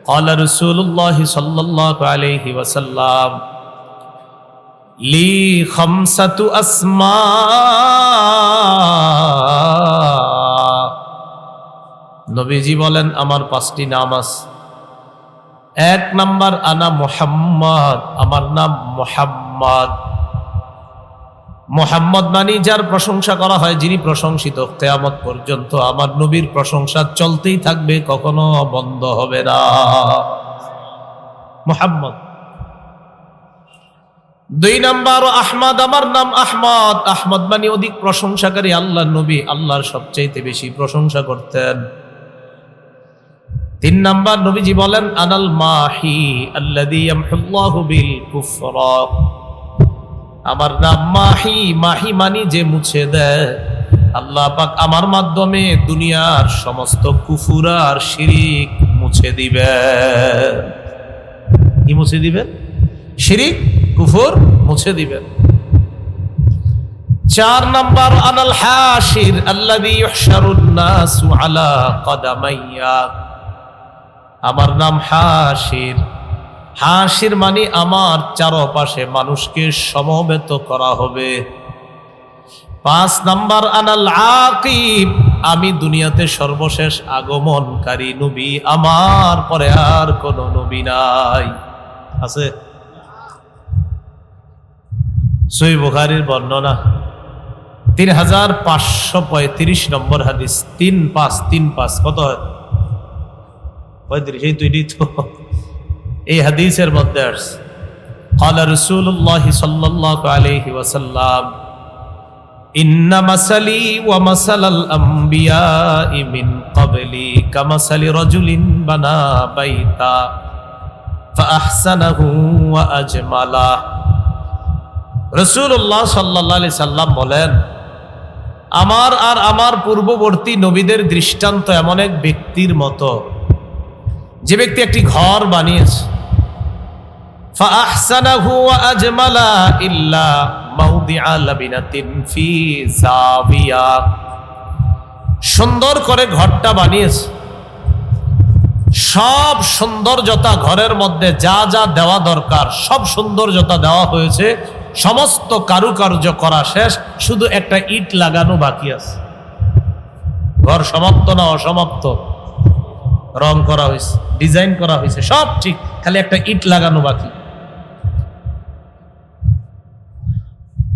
قال رسول الله صلى الله عليه وسلم لي خمسة أسماء নবীজি বলেন আমার পাঁচটি নাম আছে। এক নাম্বার আনা মুহাম্মদ, আমার নাম মুহাম্মদ। মুহাম্মদ মানে যার প্রশংসা করা হয়, যিনি প্রশংসিত। কিয়ামত পর্যন্ত আমার নবীর প্রশংসা চলতেই থাকবে, কখনো বন্ধ হবে না। মুহাম্মদ। দুই নাম্বার আহমদ, আমার নাম আহমদ। আহমদ মানে অধিক প্রশংসাকারী। আল্লাহর নবী আল্লাহর সবচাইতে বেশি প্রশংসা করতেন। তিন নাম্বার নবীজি বলেন আনাল মাহি আল্লাযী ইয়ামহুল্লাহু বিল কুফরা, আমার নাম মাহি। মাহি মানে যে মুছে দেয়। আল্লাহ পাক আমার মাধ্যমে দুনিয়ার সমস্ত কুফর আর শিরিক মুছে দিবেন। কি মুছে দিবেন? শিরিক কুফর মুছে দিবেন। চার নাম্বার আনাল হাশির আল্লাযী ইউহশারুন নাসু আলা কদামাইয়া, আমার নাম হাশির। হাশির মানে আমার চারপাশে মানুষকে সমবেত করা হবে। পাঁচ নাম্বার আনাল আকিব, আমি দুনিয়াতে সর্বশেষ আগমনকারী নবী, আমার পরে আর কোন নবী নাই। আছে সহিহ বুখারীর বর্ণনা 3535 নম্বর হাদিস। 3535 কত হয়? 35। এই দুইটি তো এই হাদিসের মধ্যে আসছে। قال رسول الله صلى الله عليه وسلم إن مثلي ومثل الأنبياء من قبلي كمثل رجل بنى بيتا فأحسنه وأجمله। রাসূলুল্লাহ সাল্লাল্লাহু আলাইহি সাল্লাম বলেন, আমার আর আমার পূর্ববর্তী নবীদের দৃষ্টান্ত এমন এক ব্যক্তির মতো, যে ব্যক্তি একটি ঘর বানিয়েছে। فأحسنه وأجمله إلا موضع لبنة في زاوية, সুন্দর করে ঘরটা বানিয়েছে। সব সৌন্দর্যতা ঘরের মধ্যে যা যা দেওয়া দরকার সব সৌন্দর্যতা দেওয়া হয়েছে, সমস্ত কারুকার্য করা শেষ, শুধু একটা ইট লাগানো বাকি আছে। ঘর সমাপ্ত না অসমাপ্ত? রং করা হয়েছে, ডিজাইন করা হয়েছে, সব ঠিক, খালি একটা ইট লাগানো বাকি।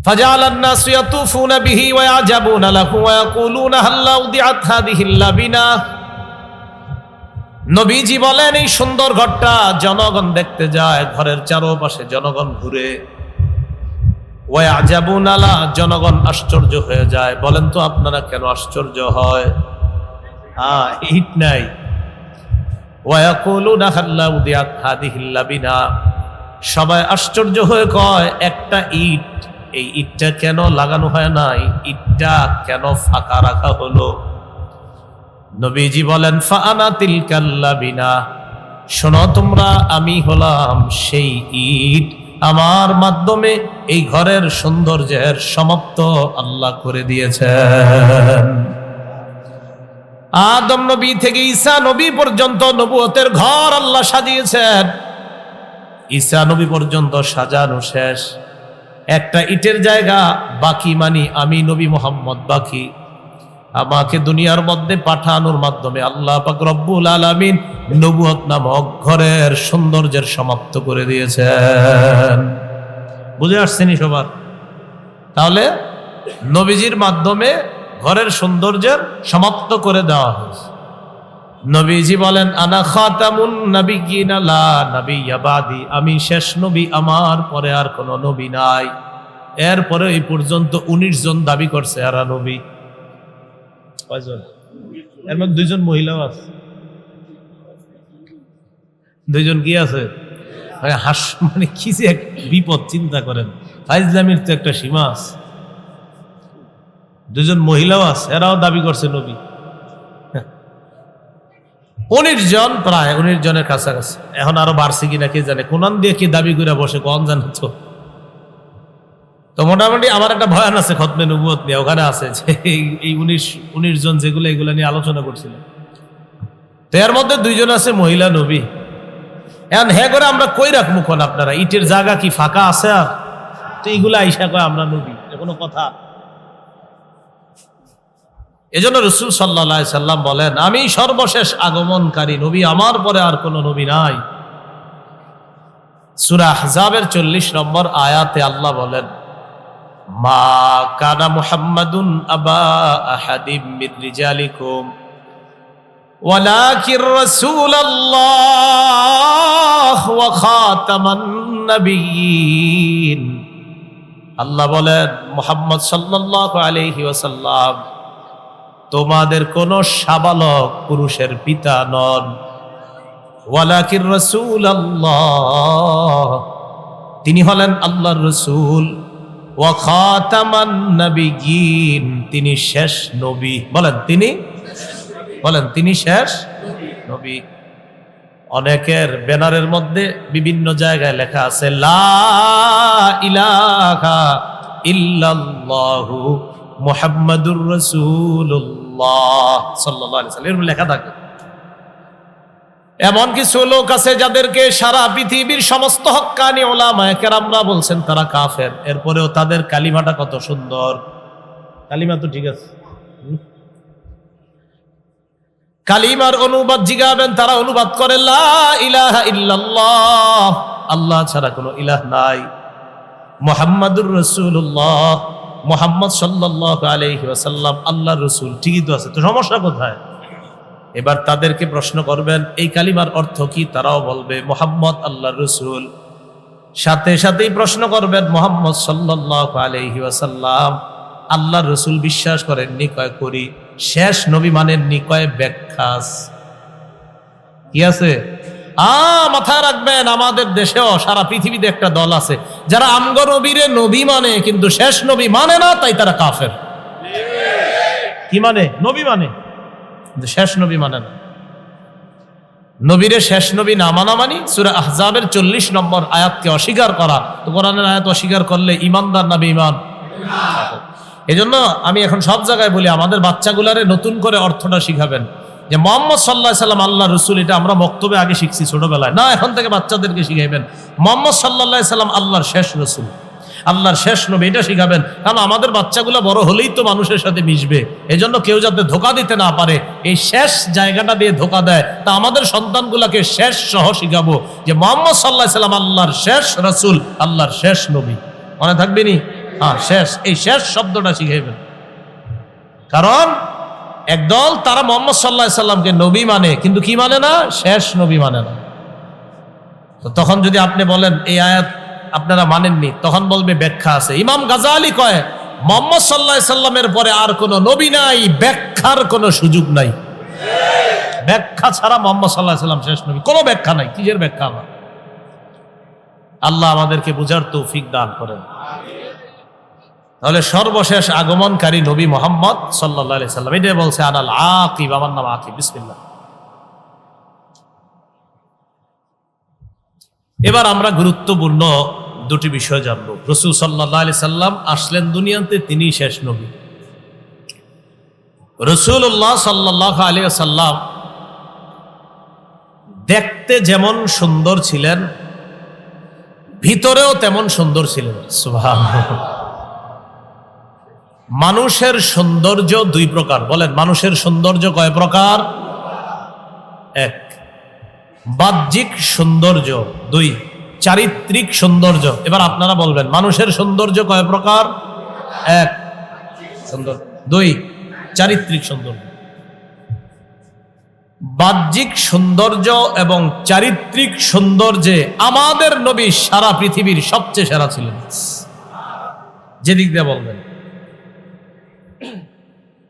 فجعل الناس يطوفون به ويعجبون له ويقولون هل وضعت هذه اللبنة। নবীজি বলেন এই সুন্দর ঘরটা জনগণ দেখতে যায়, ঘরের চারপাশে জনগণ ঘুরে। ওয়াজাবুন আলা, জনগণ আশ্চর্য হয়ে যায়। বলেন তো আপনারা কেন আশ্চর্য হয়? ইট নাই। ওয়ায়াকুলুনা হাল্লা উদিয়াত হাদিহিল লাবিনা, সবাই আশ্চর্য হয়ে কয় একটা ইট, এই ইটটা কেন লাগানো হয় নাই? ইটটা কেন ফাঁকা রাখা হলো? নবীজি বলেন ফাআনা তিলকাল লাবিনা, শোনো তোমরা, আমি হলাম সেই ইট, আমার মাধ্যমে এই ঘরের সৌন্দর্যের সমাপ্ত আল্লাহ করে দিয়েছেন। আদম নবী থেকে ঈসা নবী পর্যন্ত নবুয়তের ঘর আল্লাহ সাজিয়েছেন। ঈসা নবী পর্যন্ত সাজানো শেষ, একটা ইটের জায়গা বাকি, মানি আমি নবী মুহাম্মদ বাকি। আমাকে দুনিয়ার মধ্যে পাঠানোর মাধ্যমে আল্লাহ পাক রব্বুল আলামিন নবুয়ত নামক ঘরের সৌন্দর্যের সমাপ্ত করে দিয়েছেন। বুঝে আসছেনি সবার? তাহলে নবীজির মাধ্যমে ঘরের সৌন্দর্যের সমাপ্ত করে দেওয়া হয়েছে। নবীজি বলেন আনা খাতামুন নাবিয়্যিন লা নাবিয়্যা বাদি, আমি শেষ নবী, আমার পরে আর কোনো নবী নাই। এরপরে এই পর্যন্ত 19 জন দাবি করছে এরা নবী। কয়জন? এর মধ্যে 2 জন মহিলাও আছে। 2 জন কি আছে? মানে কি যে এক বিপদ, চিন্তা করেন। ফাইজলামির তো একটা সীমা আছে। 2 জন মহিলাও আছে, এরাও দাবি করছে নবী। 19 জন, প্রায় 19 জনের কাছাকাছি। এখন আরো বাড়ছে কিনা কে জানে, কোরআন দিয়ে কি দাবি করে বসে কোন জানে তো। তো মোটামুটি আমার একটা বয়ান আছে খতমে নবুয়ত নিয়ে, ওখানে আছে যে এই 19 জন যেগুলো, এগুলো নিয়ে আলোচনা করছিলেন। তো এর মধ্যে 2 জন আছে মহিলা নবী। এখন হ্যাঁ করে আমরা কই রাখবো কোন? আপনারা ইটের জায়গা কি ফাঁকা আছে? আর তো এইগুলা আইসা কয় আমরা নবী, কোনো কথা? এজন্য রাসূল সাল্লাল্লাহু আলাইহি সাল্লাম বলেন, আমি সর্বশেষ আগমনকারী নবী, আমার পরে আর কোনো নবী নাই। সূরা আহজাবের 40 নম্বর আয়াতে আল্লাহ বলেন, মা কানা মুহাম্মাদুন আবা আহাদিম মির রিজালিকুম ওয়ালাকির রাসূলুল্লাহ ওয়া খাতামান নাবিয়্যিন। আল্লাহ বলেন, মুহাম্মদ সাল্লাল্লাহু আলাইহি ওয়াসাল্লাম তোমাদের কোন সাবালক পুরুষের পিতা নন, ওয়ালাকির রাসূলুল্লাহ তিনি হলেন আল্লাহর রাসূল, ওয়া খাতামান নাবিয়্যিন তিনি শেষ নবী। বলেন তিনি শেষ নবী। অনেকের ব্যানারের মধ্যে বিভিন্ন জায়গায় লেখা আছে লা ইলাহা ইল্লাল্লাহু মুহাম্মাদুর রাসূলুল্লাহ সাল্লাল্লাহু আলাইহি ওয়াসাল্লাম, এরকম লেখা থাকে। এমন কিছু লোক আছে যাদেরকে সারা পৃথিবীর সমস্ত হক্কানি উলামায়ে কেরামরা বলছেন তারা কাফের, এরপরেও তাদের কালিমাটা কত সুন্দর। কালিমা তো ঠিক আছে, কালিমার অনুবাদ জিগাবেন, তারা অনুবাদ করে লা ইলাহা ইল্লাল্লাহ, আল্লাহ ছাড়া কোনো ইলাহ নাই, মুহাম্মাদুর রাসূলুল্লাহ, মুহাম্মদ সাল্লাল্লাহু আলাইহি ওয়াসাল্লাম আল্লাহর রাসূল। ঠিকই তো আছে, তো সমস্যা কোথায়? এবার তাদেরকে প্রশ্ন করবেন এই কালিমার অর্থ কি, তারাও বলবে মুহাম্মদ আল্লাহর রাসূল। সাথে সাথেই প্রশ্ন করবেন মুহাম্মদ সাল্লাল্লাহু আলাইহি ওয়াসাল্লাম আল্লাহর রাসূল বিশ্বাস করেননি? কয় করি। শেষ নবী মানেননি? কয় ব্যাখ্যাস। কি আছে? মাথায় রাখবেন, আমাদের দেশেও সারা পৃথিবীতে একটা দল আছে যারা আমগো নবীরে নবী মানে কিন্তু শেষ নবী মানে না, তাই তারা কাফের। কি মানে? নবী মানে, কিন্তু শেষ নবী মানে না। নবীরে শেষ নবী না মানা মানি সূরা আহজাবের 40 নম্বর আয়াতকে অস্বীকার করা। তো কোরআনের আয়াত অস্বীকার করলে ইমানদার না বেঈমান? এজন্য আমি এখন সব জায়গায় বলি, আমাদের বাচ্চাগুলারে নতুন করে অর্থটা শিখাবেন যে মুহাম্মদ সাল্লাল্লাহু আলাইহি সাল্লাম আল্লাহর রাসূল। এটা আমরা বক্তব্যে আগে শিখছি ছোটবেলায়, না এখন থেকে বাচ্চাদেরকে শিখাইবেন মুহাম্মদ সাল্লাল্লাহু আলাইহি সাল্লাম আল্লাহর শেষ রাসূল, আল্লাহর শেষ নবী, এটা শিখাবেন। কারণ আমাদের বাচ্চাগুলো বড় হলেই তো মানুষের সাথে মিশবে, এজন্য কেউ যাতে ধোঁকা দিতে না পারে, এই শেষ জায়গাটা দিয়ে ধোঁকা দেয়, তা আমাদের সন্তানগুলোকে শেষ সহ শিখাবো যে মুহাম্মদ সাল্লাল্লাহু আলাইহি সাল্লাম আল্লাহর শেষ রাসূল, আল্লাহর শেষ নবী। মনে থাকবে নি? হ্যাঁ, শেষ, এই শেষ শব্দটা শিখাইবেন। কারণ একদল তারা মুহাম্মদ সাল্লাল্লাহু আলাইহি সাল্লামকে নবী মানে কিন্তু কি মানে না? শেষ নবী মানে না। তো তখন যদি আপনি বলেন এই আয়াত আপনারা মানেননি, তখন বলবে ব্যাখ্যা আছে। ইমাম গাজালি কয় মুহাম্মদ সাল্লাল্লাহু আলাইহি সাল্লামের পরে আর কোনো নবী নাই, ব্যাখ্যার কোনো সুযোগ নাই। ব্যাখ্যা ছাড়া মুহাম্মদ সাল্লাল্লাহু আলাইহি সাল্লাম শেষ নবী, কোনো ব্যাখ্যা নাই। কিসের ব্যাখ্যা? আমার আল্লাহ আমাদেরকে বুঝার তৌফিক দান করেন। তাহলে সর্বশেষ আগমনকারী নবী মুহাম্মদ সাল্লাল্লাহু আলাইহি সাল্লাম, এটাই বলছে আনাল আকিব, আমার নাম আকিব। বিসমিল্লাহ। এবার আমরা গুরুত্বপূর্ণ দুটি বিষয় জানবো। রাসূল সাল্লাল্লাহু আলাইহি সাল্লাম আসলেন দুনিয়াতে, তিনি শেষ নবী। রাসূলুল্লাহ সাল্লাল্লাহু আলাইহি সাল্লাম দেখতে যেমন সুন্দর ছিলেন, ভিতরেও তেমন সুন্দর ছিলেন। সুবহানাল্লাহ। মানুষের সৌন্দর্য দুই প্রকার। বলেন, মানুষের সৌন্দর্য কয় প্রকার? এক, বাহ্যিক সৌন্দর্য। দুই, চারিত্রিক সৌন্দর্য। এবার আপনারা বলবেন মানুষের সৌন্দর্য কয় প্রকার? এক, সৌন্দর্য। দুই, চারিত্রিক সৌন্দর্য। বাহ্যিক সৌন্দর্য এবং চারিত্রিক সৌন্দর্যে আমাদের নবী সারা পৃথিবীর সবচেয়ে সেরা ছিলেন। যেদিক দিয়ে বলবেন।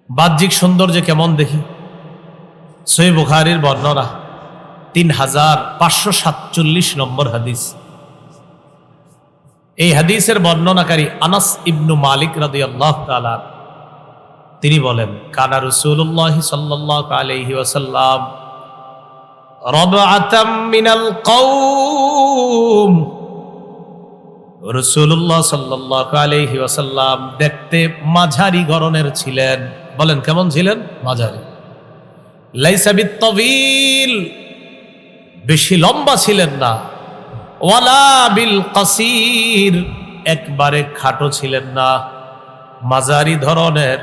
বাহ্যিক সৌন্দর্য কেমন দেখি? সহিহ বুখারীর বর্ণনা 3547 নম্বর হাদিস। এই হাদিসের বর্ণনাকারী আনাস ইবনু মালিক রাদিয়াল্লাহু তাআলা তিনি বলেন, কানা রাসূলুল্লাহ সাল্লাল্লাহু আলাইহি ওয়াসাল্লাম রাবআতাম মিনাল কওম। রাসূলুল্লাহ সাল্লাল্লাহু আলাইহি ওয়াসাল্লাম দেখতে মাঝারি গড়নের ছিলেন। বলেন কেমন ছিলেন? মাঝারি। লাইসা বিত্তাবিল, বেশি লম্বা ছিলেন না, ওয়ালা বিল কাসির, একবারে খাটো ছিলেন না, মাঝারি ধরনের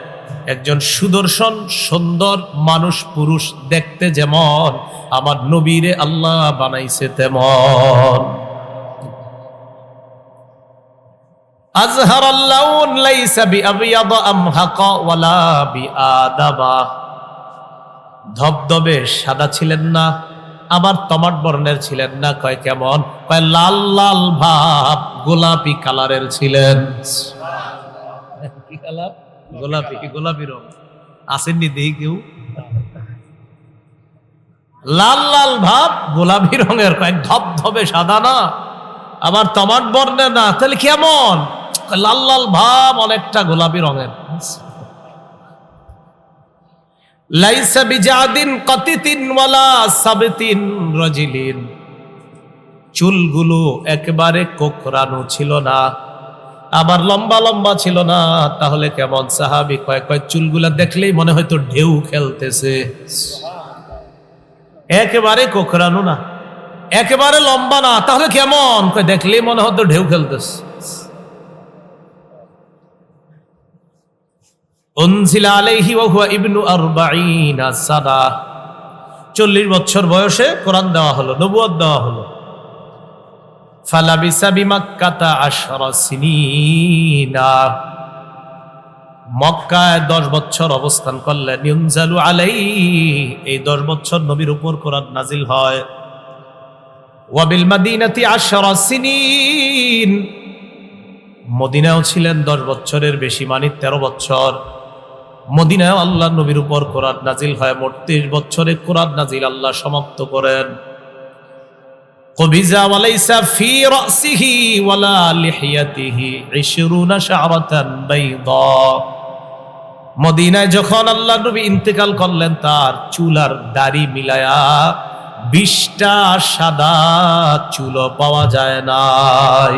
একজন সুদর্শন সুন্দর মানুষ, পুরুষ, দেখতে যেমন আমার নবীরে আল্লাহ বানাইছে তেমন। আজহার আল্লাউন লাইসা বিআবিয়াদ আমহাকা ওয়ালা বিআদাবা, ধবধবে সাদা ছিলেন না, আবার তমাট বর্ণের ছিলেন না। কয় কেমন? কয় লাল লাল ভাব, গোলাপি কালারের ছিলেন। কি কালার? গোলাপি। গোলাপি রং আসেননি দেখি কেউ? লাল লাল ভাব, গোলাপি রঙের। কয় ধবধবে সাদা না, আবার তমাট বর্ণের না, তাহলে কেমন? লাল লাল ভাব, অনেকটা গোলাপি রঙের। লাইসা বিজাদিন কাতিতিন ওয়ালা সাবতিন রাজিলিন, চুলগুলো একেবারে কোকড়ানো ছিল না, আবার লম্বা লম্বা ছিল না। তাহলে কেমন? সাহাবী কয় চুলগুলা দেখলেই মনে হয়তো ঢেউ খেলতেছে। একেবারে কোকড়ানো না, একেবারে লম্বা না, তাহলে কেমন? কয় দেখলেই মনে হতো ঢেউ খেলতেছে। উনজিলা আলাইহি ওয়া হুয়া ইবনু 40 সানা, 40 বছর বয়সে কোরআন দেওয়া হলো, নবুয়ত দেওয়া হলো। ফালাবিসা বিমাক্কাতা 10 সিনিনা, মক্কায় 10 বছর অবস্থান করলেন। ইউনজালু আলাইহি, এই 10 বছর নবীর উপর কোরআন নাজিল হয়। ওয়া বিল মাদিনাতি 10 সিনিন, মদিনায়ও ছিলেন 10 বছরের বেশি, মানে 13 বছর। মদিনায় আল্লাহ নবীর উপর কোরআন নাজিল হয়। মোট 30 বছরে কোরআন নাজিল আল্লাহ সমাপ্ত করেন। কবিজা ওয়ালাইসা ফি রাসিহি ওয়ালা লিহিয়াতিহি 20 শা'রাতান বাইদা, মদিনায় যখন আল্লাহ নবী ইন্তেকাল করলেন, তার চুল আর দাড়ি মিলায়া 20টা সাদা চুলও পাওয়া যায় নাই।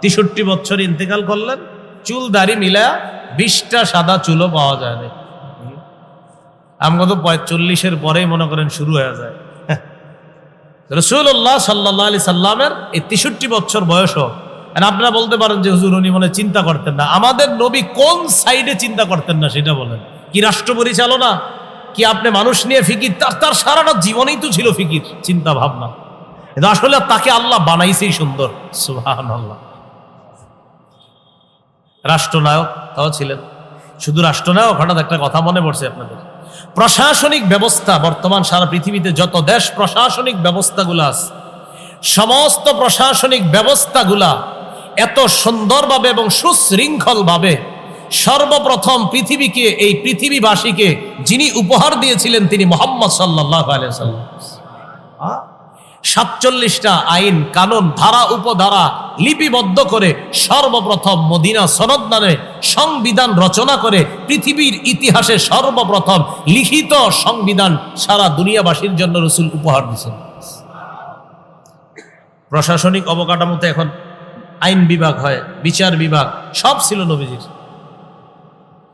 63 বছর ইন্তেকাল করলেন, চুল দাড়ি মিলায়া 20টা সাদা চুলও পাওয়া যায় না। আমরা তো 45-এর পরেই মনে করেন শুরু হয়ে যায়। রাসূলুল্লাহ সাল্লাল্লাহু আলাইহি সাল্লামের এই 63 বছর বয়সও, আপনারা বলতে পারেন যে হুজুর উনি মনে চিন্তা করতেন না। আমাদের নবী কোন সাইডে চিন্তা করতেন না সেটা বলেন? কি রাষ্ট্র পরিচালনা, কি আপনি মানুষ নিয়ে ফিকির? তার সারাটা জীবনেই তো ছিল ফিকির, চিন্তা ভাবনা। কিন্তু আসলে তাকে আল্লাহ বানাইছেই সুন্দর। সুবহানাল্লাহ। রাষ্ট্রনায়ক তাও ছিলেন। শুধু রাষ্ট্রনায়ক, হঠাৎ একটা কথা মনে পড়ছে আপনাদের। প্রশাসনিক ব্যবস্থা, বর্তমান সারা পৃথিবীতে যত দেশ প্রশাসনিক ব্যবস্থাগুলো আছে, সমস্ত প্রশাসনিক ব্যবস্থাগুলা এত সুন্দরভাবে এবং সুশৃঙ্খলভাবে সর্বপ্রথম পৃথিবীকে, এই পৃথিবীবাসীকে যিনি উপহার দিয়েছিলেন তিনি মুহাম্মদ সাল্লাল্লাহু আলাইহি ওয়াসাল্লাম। 47টা আইন কানুন ধারা উপধারা লিপিবদ্ধ করে সর্বপ্রথম মদিনা সনদ নামে সংবিধান রচনা করে পৃথিবীর ইতিহাসে সর্বপ্রথম লিখিত সংবিধান সারা দুনিয়াবাসীর জন্য রাসূল উপহার দিয়েছেন। প্রশাসনিক অবকাঠামোতে এখন আইন বিভাগ হয়, বিচার বিভাগ, সব ছিল নবীজির।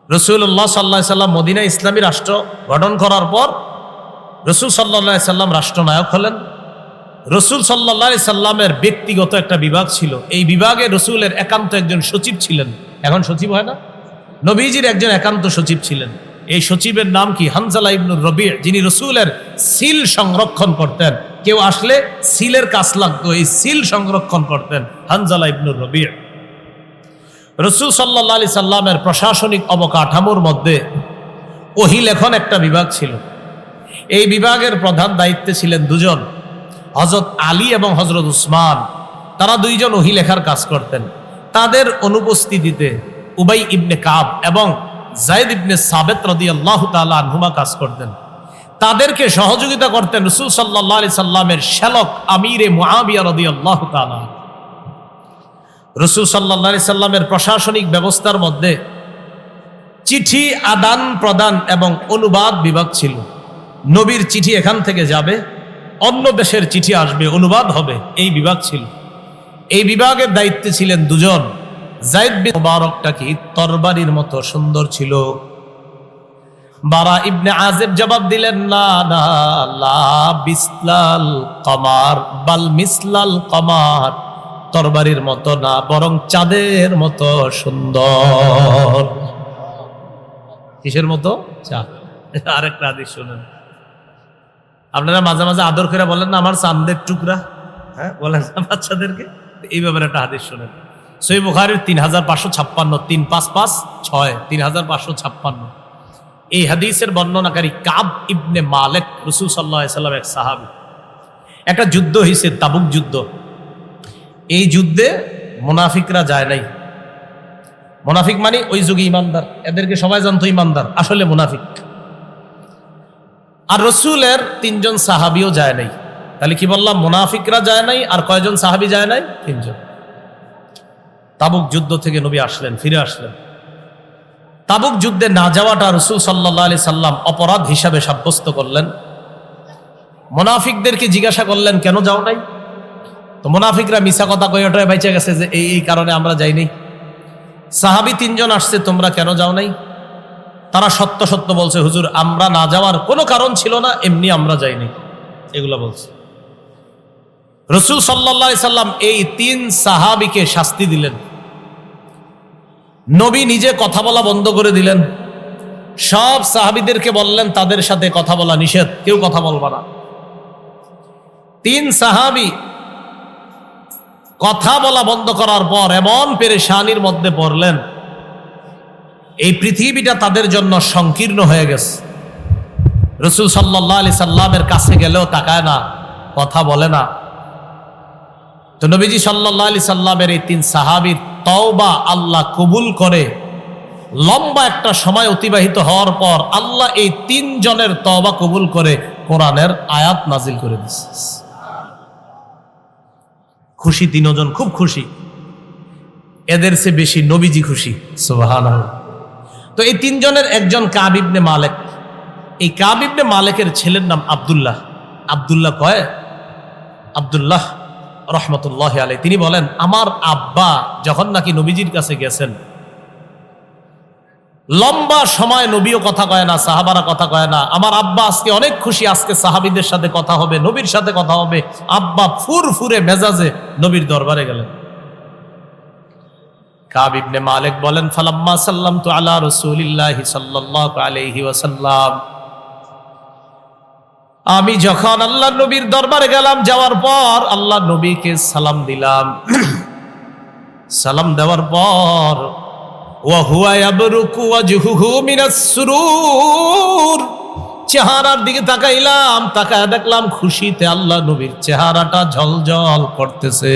রাসূলুল্লাহ সাল্লাল্লাহু আলাইহি সাল্লাম মদিনা ইসলামী রাষ্ট্র গঠন করার পর রাসূল সাল্লাল্লাহু আলাইহি সাল্লাম রাষ্ট্রনায়ক হলেন। রাসূল সাল্লাল্লাহু আলাইহি সাল্লামের ব্যক্তিগত একটা বিভাগ ছিল, এই বিভাগে রাসূলের একান্ত একজন সচিব ছিলেন। এখন সচিব হয় না, নবীজির একজন একান্ত সচিব ছিলেন। এই সচিবের নাম কি? হানজালা ইবনুর রবি', যিনি রাসূলের সিল সংরক্ষণ করতেন। কেউ আসলে সিলের কাজ লাগতো, এই সিল সংরক্ষণ করতেন হানজালা ইবনুর রবি'। রাসূল সাল্লাল্লাহু আলাইহি সাল্লামের প্রশাসনিক অবকাঠামোর মধ্যে ওহী লেখন একটা বিভাগ ছিল। এই বিভাগের প্রধান দায়িত্বে ছিলেন দুজন, হযরত আলী এবং হযরত উসমান। তারা দুইজন ওহী লেখার কাজ করতেন। তাদের অনুপস্থিতিতে উবাই ইবনে কাব এবং যায়েদ ইবনে সাবিত রাদিয়াল্লাহু তাআলা আনহুমা কাজ করতেন। তাদেরকে সহযোগিতা করতেন রাসূল সাল্লাল্লাহু আলাইহি সাল্লামের শ্যালক আমিরে মুআবিয়া রাদিয়াল্লাহু তাআলা। রাসূল সাল্লাল্লাহু আলাইহি সাল্লামের প্রশাসনিক ব্যবস্থার মধ্যে চিঠি আদান প্রদান এবং অনুবাদ বিভাগ ছিল। নবীর চিঠি এখান থেকে যাবে, অন্য দেশের চিঠি আসবে, অনুবাদ হবে, এই বিভাগ ছিল। এই বিভাগের দায়িত্বে ছিলেন দুজন। যায়েদ বিন মুবারকটা কি তরবারির মতো সুন্দর ছিল, বারা ইবনে আযিব জবাব দিলেন, না না, লা বিসলাল কমার বাল মিসলাল কমার, তরবারির মতো না, বরং চাঁদের মতো সুন্দর। কিসের মতো? চাঁদ। আরেকটা হাদিস শুনেন। আপনারা মাঝে মাঝে আদর করে বলেন না, আমার চাঁদের টুকরা, হ্যাঁ বলেন না বাচ্চাদেরকে, এই ব্যাপারে একটা হাদিস শুনেন। সহিহ বুখারীর 3556, 3556, 3556 এই হাদিসের বর্ণনাকারী কাব ইবনে মালিক, রাসূল সাল্লাল্লাহু আলাইহি ওয়াসাল্লাম এক সাহাবী। একটা যুদ্ধ হয়েছে, তাবুক যুদ্ধ। এই যুদ্ধে মুনাফিকরা যায় নাই। মুনাফিক মানে ওই যুগে ইমানদার, এদেরকে সবাই জানতো ইমানদার, আসলে মুনাফিক। আর রসুলের 3 জন সাহাবিও যায় নাই। তাহলে কি বললাম? মুনাফিকরা যায় নাই, আর কয়জন সাহাবী যায় নাই? 3 জন। তাবুক যুদ্ধ থেকে নবী আসলেন, ফিরে আসলেন। তাবুক যুদ্ধে না যাওয়াটা রাসূল সাল্লাল্লাহু আলাইহি সাল্লাম অপরাধ হিসাবে সাব্যস্ত করলেন। মুনাফিকদেরকে জিজ্ঞাসা করলেন, কেন যাও নাই? তো মুনাফিকরা মিছা কথা কয়ে ওটায় বাইচে গেছে যে এই কারণে আমরা যাই নাই। সাহাবী 3 জন আসছে, তোমরা কেন যাও নাই? তারা সত্য সত্য বলছে, হুজুর আমরা না যাওয়ার কোনো কারণ ছিল না, এমনি আমরা যাইনি, এগুলো বলছে। রাসূল সাল্লাল্লাহু আলাইহি সাল্লাম এই 3 সাহাবীকে শাস্তি দিলেন। নবী নিজে কথা বলা বন্ধ করে দিলেন। সব সাহাবীদেরকে বললেন তাদের সাথে কথা বলা নিষেধ, কেউ কথা বলবা না। 3 সাহাবী কথা বলা বন্ধ করার পর এমন পেরেশানির মধ্যে পড়লেন, এই পৃথিবীটা তাদের জন্য সংকীর্ণ হয়ে গেছে। রাসূল সাল্লাল্লাহু আলাইহি সাল্লামের কাছে গেলেও তাকায় না, কথা বলে না। তো নবীজি সাল্লাল্লাহু আলাইহি সাল্লামের এই 3 সাহাবীর তওবা আল্লাহ কবুল করে। লম্বা একটা সময় অতিবাহিত হওয়ার পর আল্লাহ এই 3 জনের তওবা কবুল করে কোরআনের আয়াত নাজিল করে দিয়েছে। খুশি 3 জন, খুব খুশি। এদের চেয়ে বেশি নবীজি খুশি, সুবহানাল্লাহ। তো এই 3 জনের একজন কাব ইবনে মালিক। এই কাব ইবনে মালিকের ছেলের নাম আব্দুল্লাহ। আব্দুল্লাহ কয়, আব্দুল্লাহ রহমতুল্লাহি আলাইহি, তিনি বলেন, আমার আব্বা যখন নাকি নবীজির কাছে গেছেন, লম্বা সময় নবীও কথা কয় না, সাহাবারা কথা কয় না। আমার আব্বা আজকে অনেক খুশি, আজকে সাহাবীদের সাথে কথা হবে, নবীর সাথে কথা হবে। আব্বা ফুরফুরে মেজাজে নবীর দরবারে গেলেন। কাব ইবনে মালিক বলেন, ফালাম্মা সাল্লামতু আলা রাসূলিল্লাহি সাল্লাল্লাহু আলাইহি ওয়াসাল্লাম, আমি যখন আল্লাহ নবীর দরবারে গেলাম, যাওয়ার পর আল্লাহ নবীকে সালাম দিলাম। সালাম দেওয়ার পর ওয়া হুয়া ইয়াবরুকু ওয়াজহুহু মিনাস সুরুর, চেহারার দিকে তাকাইলাম, তাকায় দেখলাম খুশিতে আল্লাহ নবীর চেহারাটা ঝলঝল করতেছে।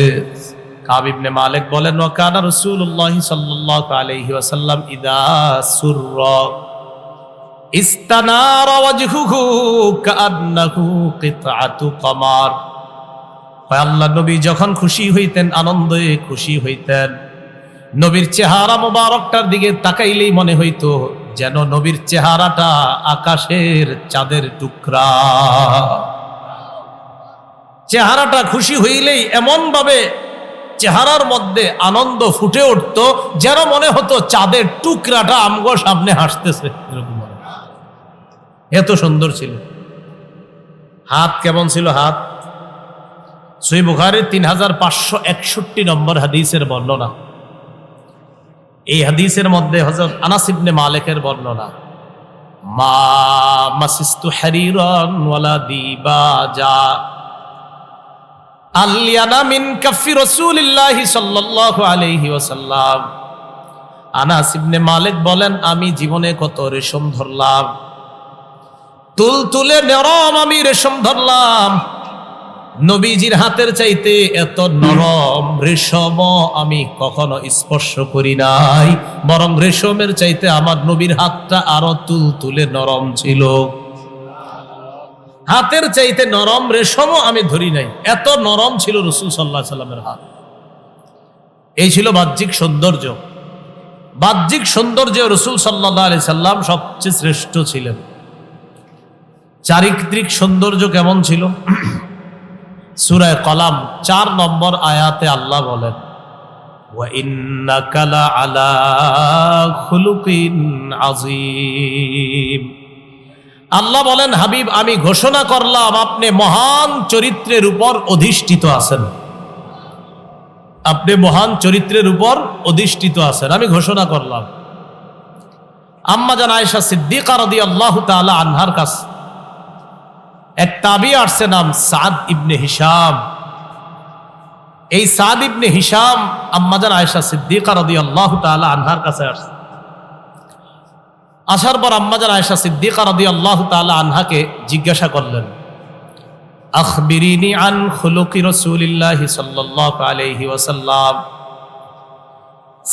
কাব ইবনে মালিক বলেন, ওয়া কানা রাসূলুল্লাহি সাল্লাল্লাহু আলাইহি ওয়াসাল্লাম ইদা সুররা ইস্তানারা ওয়াজহুহু কাআন্নাহু কিতআতু কমার। আল্লাহ নবী যখন খুশি হইতেন, আনন্দে খুশি হইতেন, নবীর চেহারা মোবারকটার দিকে তাকাইলেই মনে হইতো যেন নবীর চেহারাটা আকাশের চাঁদের টুকরা। চেহারাটা খুশি হইলেই এমন ভাবে চেহারার মধ্যে আনন্দ ফুটে উঠত, যেন মনে হতো চাঁদের টুকরাটা আমগো সামনে হাসতেছে, এরকম এত সুন্দর ছিল। হাত কেমন ছিল? হাত সহিহ বুখারীর 3561 নম্বর হাদিসের বর্ণনা। এই হাদিসের মধ্যে হযরত আনাস ইবনে মালিকের বর্ণনা, মা মাসিস্তু হারিরান ওয়ালা দিবাজা আলিয়ানা মিন কাফি রাসূলিল্লাহি সাল্লাল্লাহু আলাইহি ওয়াসাল্লাম। আনাস ইবনে মালিক বলেন, আমি জীবনে কত রেশম ধরলাম, তুলতুলে নরম আমি রেশম ধরলাম, নবীজির হাতের চাইতে এত নরম রেশম আমি কখনো স্পর্শ করি নাই, বরং রেশমের চাইতে আমার নবীর হাতটা আরো তুলতুলে নরম ছিল। হাতের চাইতে নরম রেশমও আমি ধরি নাই, এত নরম ছিল রাসূল সাল্লাল্লাহু আলাইহি সাল্লামের হাত। এই ছিল বাহ্যিক সৌন্দর্য। বাহ্যিক সৌন্দর্য রাসূল সাল্লাল্লাহু আলাইহি সাল্লাম সবচেয়ে শ্রেষ্ঠ ছিলেন। চারিত্রিক সৌন্দর্য কেমন ছিল? সূরা কলাম 4 নম্বর আয়াতে আল্লাহ বলেন, ওয়া ইন্নাকা লাআলা খুলুকিন আযীম। আল্লাহ বলেন, হাবিব আমি ঘোষণা করলাম আপনি মহান চরিত্রের উপর অধিষ্ঠিত আছেন, আপনি মহান চরিত্রের উপর অধিষ্ঠিত আছেন, আমি ঘোষণা করলাম। আম্মা জান আয়েশা সিদ্দিকা রাদিয়াল্লাহু তাআলা আনহার কাছে এক তাবী আসছে, নাম সাদ ইবনে হিশাম। এই সাদ ইবনে হিশাম আম্মা জান আয়েশা সিদ্দিকা রাদিয়াল্লাহু তাআলা আনহার কাছে আসছে। আসার পর আম্মা জান আয়েশা সিদ্দিকা রাদিয়াল্লাহু তাআলা আনহাকে জিজ্ঞাসা করলেন, আখবিরিনি আন খুলুকি রাসূলিল্লাহি সাল্লাল্লাহু আলাইহি ওয়াসাল্লাম।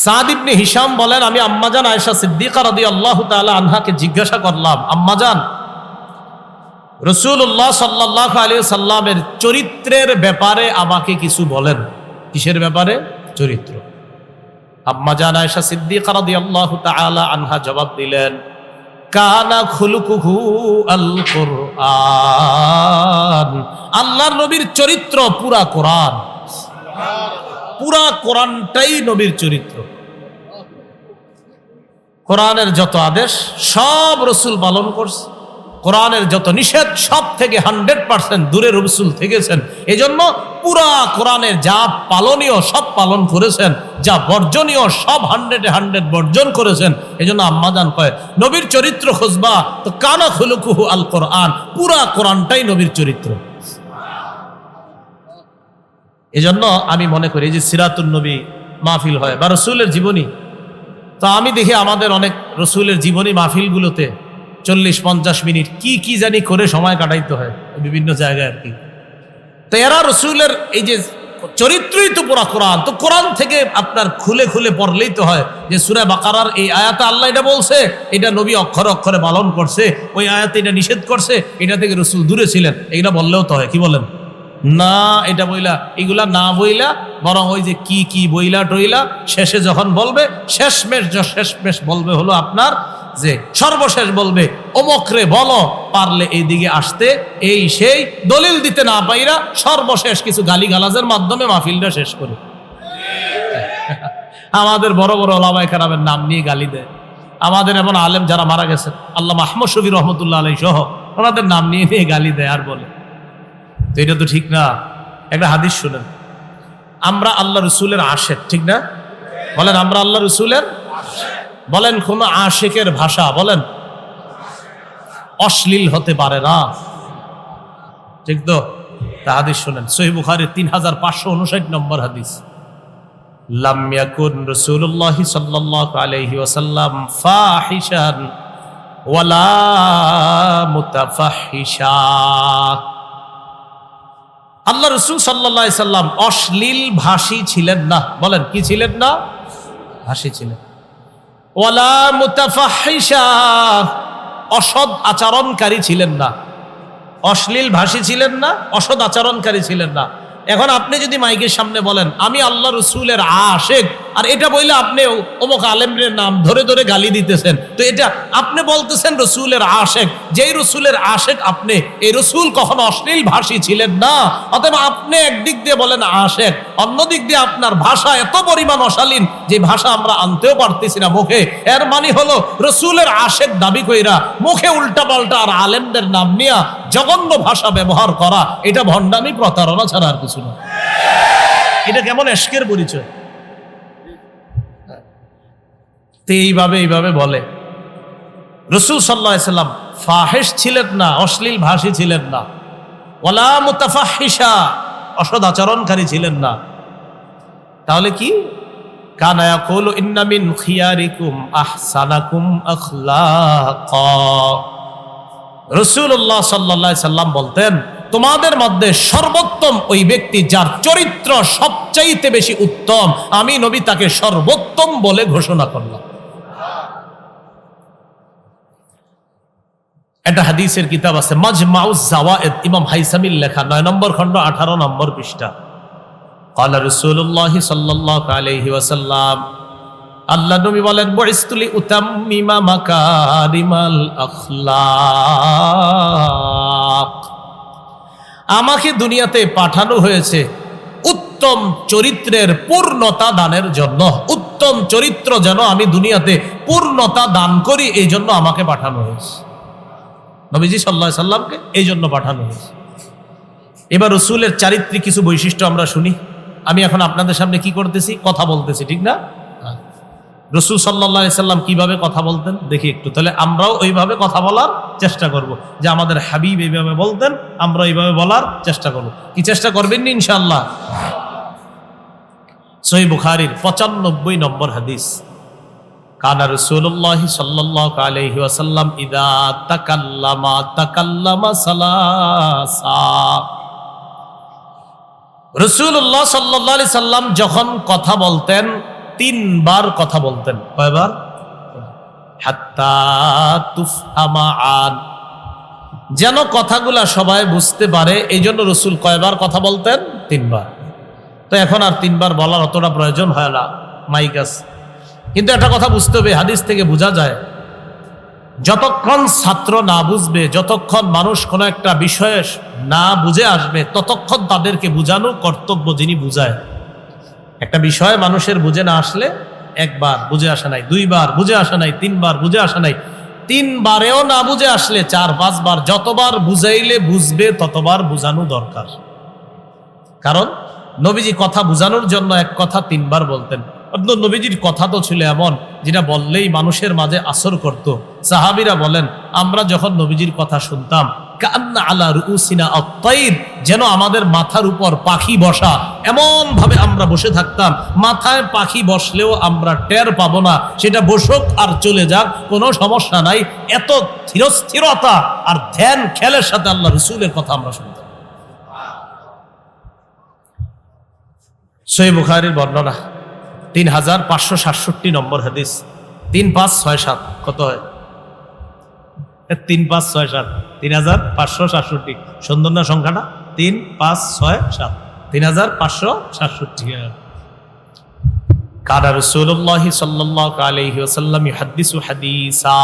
সাদ ইবনে হিশাম বলেন, আমি আম্মাজান আয়েশা সিদ্দিকা রাদিয়াল্লাহু তাআলা আনহাকে জিজ্ঞাসা করলাম, আম্মাজান রাসূলুল্লাহ সাল্লাল্লাহু আলাইহি ওয়াসাল্লামের চরিত্রের ব্যাপারে আমাকে কিছু বলেন। কিসের ব্যাপারে? চরিত্র। আম্মাজান আয়েশা সিদ্দিকা রাদিয়াল্লাহু তাআলা আনহা জবাব দিলেন, কানা খুলুকুহু আল কুরআন। আল্লাহর নবীর চরিত্র পুরা কোরআন, পুরা কোরআনটাই নবীর চরিত্র। কোরআনের যত আদেশ সব রসুল পালন করছে, কোরআনের যত নিষেধ সব থেকে 100% দূরে রসুল থেকেছেন। এই জন্য পুরা কোরআনের যা পালনীয় সব পালন করেছেন, যা বর্জনীয় সব 100-100 বর্জন করেছেন। এই জন্য আম্মাজান কয়, নবীর চরিত্র খুঁজবা তো কানা খুলুকুহু আল কোরআন, পুরা কোরআনটাই নবীর চরিত্র। এজন্য আমি মনে করি যে সিরাতুন নবী মাহফিল হয় বা রসুলের জীবনী, তো আমি দেখি আমাদের অনেক রসুলের জীবনী মাহফিলগুলোতে 40-50 মিনিট কি কি জানি করে সময় কাটাইতে হয় বিভিন্ন জায়গায় আর কি। তো এরা রসুলের এই যে চরিত্রই তো পুরা কোরআন, তো কোরআন থেকে আপনার খুলে খুলে পড়লেই তো হয় যে সূরা বাকারার এই আয়াতে আল্লাহ এটা বলছে, এটা নবী অক্ষরে অক্ষরে পালন করছে, ওই আয়াতে এটা নিষেধ করছে, এটা থেকে রসুল দূরে ছিলেন, এইটা বললেও তো হয়। কি বলেন? না, এটা বইলা এগুলা না বইলা বরং ওই যে কি কি বইলা টইলা শেষে যখন বলবে, শেষমেশ বলবে হলো আপনার যে সর্বশেষ বলবে অমকরে বলো পারলে এইদিকে আসতে, এই সেই দলিল দিতে না পাইরা সর্বশেষ কিছু গালিগালাজের মাধ্যমে মাহফিলটা শেষ করে। আমাদের বড় বড় ওলামায়ে কেরামের নাম নিয়ে গালি দেয়। আমাদের এমন আলেম যারা মারা গেছেন, আল্লামা আহমদ শফী রহমতুল্লাহ আলাইহি সহ, ওনাদের নাম নিয়ে নিয়ে গালি দেয় আর বলে। তো এটা তো ঠিক না। একটা হাদিস শুনেন, আমরা আল্লাহ রসুলের আশেক, ঠিক না? বলেন আমরা আল্লাহ রসুলের। বলেন কোন আশেকের ভাষা বলেন অশ্লীল হতে পারে না, ঠিক তো? তা হাদিস শুনেন, সহিহ বুখারীর 3559 নম্বর হাদিস, লাম ইয়াকুন রাসূলুল্লাহ সাল্লাল্লাহু আলাইহি ওয়াসাল্লাম ফাহিশান ওয়ালা মুতাফাহিশা। আল্লাহ রসুল সাল্লাল্লাহু আলাইহি সাল্লাম অশ্লীল ভাষী ছিলেন না। বলেন কি ছিলেন না? ভাষী ছিলেন। ওয়ালা মুতাফাহিশা, অসৎ আচরণকারী ছিলেন না। অশ্লীল ভাষী ছিলেন না, অসৎ আচরণকারী ছিলেন না। এখন আপনি যদি মাইকের সামনে বলেন আমি আল্লাহ রসুলের আশেক, আর এটা বইলে আপনি অমুক আলেমের নাম ধরে ধরে গালি দিতেছেন, তো এটা আপনি বলতেছেন রসুলের আশেক। যেই রসুলের আশেক আপনি, এই রসুল কখনো অশ্লীল ভাষী ছিলেন না। অতএব আপনি একদিক দিয়ে বলেন আশেক, অন্য দিক দিয়ে আপনার ভাষা এত পরিমাণ অশালীন যে ভাষা আমরা আনতেও পারতেছি না মুখে। এর মানে হলো রসুলের আশেক দাবি কইরা মুখে উল্টা পাল্টা আর আলেমদের নাম নিয়া জঘন্য ভাষা ব্যবহার করা, এটা ভণ্ডামি, প্রতারণা ছাড়া আর কিছু না। এটা কেমন এশকের পরিচয়? তো এইভাবে বলে। রাসূল সাল্লাল্লাহু আলাইহি সাল্লাম ফাহিশ ছিলেন না, অশ্লীল ভাষী ছিলেন না। ওয়ালা মুতাফাহিশা, অসৎ আচরণকারী ছিলেন না। তাহলে কি? কানা ইয়াকুলু ইন্না মিন খিয়ারিকুম আহসানাকুম আখলাকা। রাসূলুল্লাহ সাল্লাল্লাহু আলাইহি সাল্লাম বলতেন, তোমাদের মধ্যে সর্বোত্তম ওই ব্যক্তি যার চরিত্র সবচাইতে বেশি উত্তম, আমি নবী তাকে সর্বোত্তম বলে ঘোষণা করলাম। একটা হাদিসের কিতাব আছে মাজমাউজ জাওয়ায়েদ, ইমাম হাইসামির লেখা, 9 নম্বর খণ্ড 18 নম্বর পৃষ্ঠা। ক্বালা রাসূলুল্লাহ সাল্লাল্লাহু আলাইহি ওয়াসাল্লাম, আল্লাহ নবী বলেন, বুইসতুলি উতাম্মিমা মাকারিমাল আখলাক। আমাকে দুনিয়াতে পাঠানো হয়েছে উত্তম চরিত্রের পূর্ণতা দানের জন্য। উত্তম চরিত্র যেন আমি দুনিয়াতে পূর্ণতা দান করি, এই জন্য আমাকে পাঠানো হয়েছে। নবীজি সাল্লাল্লাহু আলাইহি সাল্লামকে এই জন্য পাঠানো হয়েছে। এবার রসুলের চারিত্রিক কিছু বৈশিষ্ট্য আমরা শুনি। আমি এখন আপনাদের সামনে কি করতেছি? কথা বলতেছি, ঠিক না? রসুল সাল্লাল্লাহু আলাইহি সাল্লাম কিভাবে কথা বলতেন দেখি একটু, তাহলে আমরাও ওইভাবে কথা বলার চেষ্টা করব। যে আমাদের হাবিব এইভাবে বলতেন, আমরা এইভাবে বলার চেষ্টা করব। কি চেষ্টা করবেন নি ইনশাআল্লাহ? সহিহ বুখারীর 95 নম্বর হাদিস, কানা রাসূলুল্লাহ সাল্লাল্লাহু আলাইহি ওয়াসাল্লাম ইযা তাকাল্লামা সালাসা। রাসূলুল্লাহ সাল্লাল্লাহু আলাইহি সাল্লাম যখন কথা বলতেন 3 বার কথা বলতেন। কয়বার? হাত্তা তুফহামা আন, যেন কথাগুলা সবাই বুঝতে পারে এই জন্য রসুল কয়বার কথা বলতেন? 3 বার। তো এখন আর 3 বার বলার অতটা প্রয়োজন হয় না, মাইক আছে। কিন্তু একটা কথা বুঝতে হবে, হাদিস থেকে বোঝা যায় যতক্ষণ ছাত্র না বুঝবে, যতক্ষণ মানুষ কোনো একটা বিষয়ে না বুঝে আসবে, ততক্ষণ তাদেরকে বুঝানো কর্তব্য যিনি বুঝায়। একটা বিষয় মানুষের বুঝে না আসলে, 1 বার বুঝে আসা নাই, 2 বার বুঝে আসা নাই, 3 বার বুঝে আসা নাই, 3 বারেও না বুঝে আসলে 4-5 বার, যতবার বুঝাইলে বুঝবে ততবার বুঝানো দরকার। কারণ নবীজি কথা বুঝানোর জন্য এক কথা 3 বার বলতেন। নবীজির কথা তো ছিল এমন যেটা বললেই মানুষের মাঝে আসর করত। সাহাবীরা বলেন, আমরা যখন নবীজির কথা শুনতাম কান্না আলা রুউসিনা আত-তাইর, যেন আমাদের মাথার উপর পাখি বসা, এমন ভাবে আমরা বসে থাকতাম, মাথায় পাখি বসলেও আমরা টের পাবো না, সেটা বসুক আর চলে যাক, কোনো সমস্যা নাই। এত স্থিরতা আর ধ্যান খেলের সাথে আল্লাহ রাসূলের কথা আমরা শুনতাম। সহিহ বুখারীর বর্ণনা 3567 নম্বর হাদিস, 3567 কত হয়? 3567, 3567। সুন্দর না সংখ্যাটা? 3567, 3567। কানা রাসূলুল্লাহ সাল্লাল্লাহু আলাইহি ওয়াসাল্লাম ইউহাদ্দিসু হাদিসা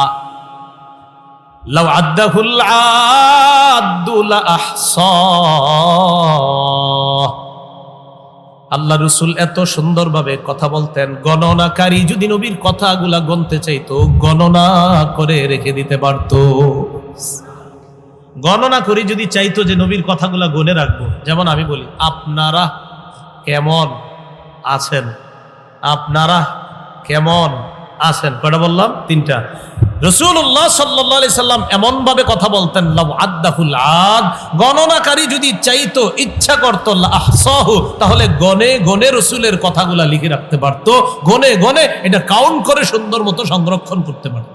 লাউ আদ্দাহুল আদ্দু লা আহসা। আল্লাহ রসুল এত সুন্দরভাবে কথা বলতেন, গণনাকারী যদি নবীর কথাগুলা গণতে চাইতো গণনা করে রেখে দিতে পারত। গণনা করে যদি চাইতো যে নবীর কথাগুলা গণে রাখবো, যেমন আমি বলি আপনারা কেমন আছেন, আপনারা কেমন আছেন, কয়টা বললাম? 3টা। রাসূলুল্লাহ সাল্লাল্লাহু আলাইহি সাল্লাম এমন ভাবে কথা বলতেন, লাউ আদ্দাহুল আদ, গণনাকারী যদি চাইতো, ইচ্ছা করতো, আহসাহু, তাহলে গনে গনে রসুলের কথাগুলা লিখে রাখতে পারতো, গনে গনে এটা কাউন্ট করে সুন্দর মতো সংরক্ষণ করতে পারত।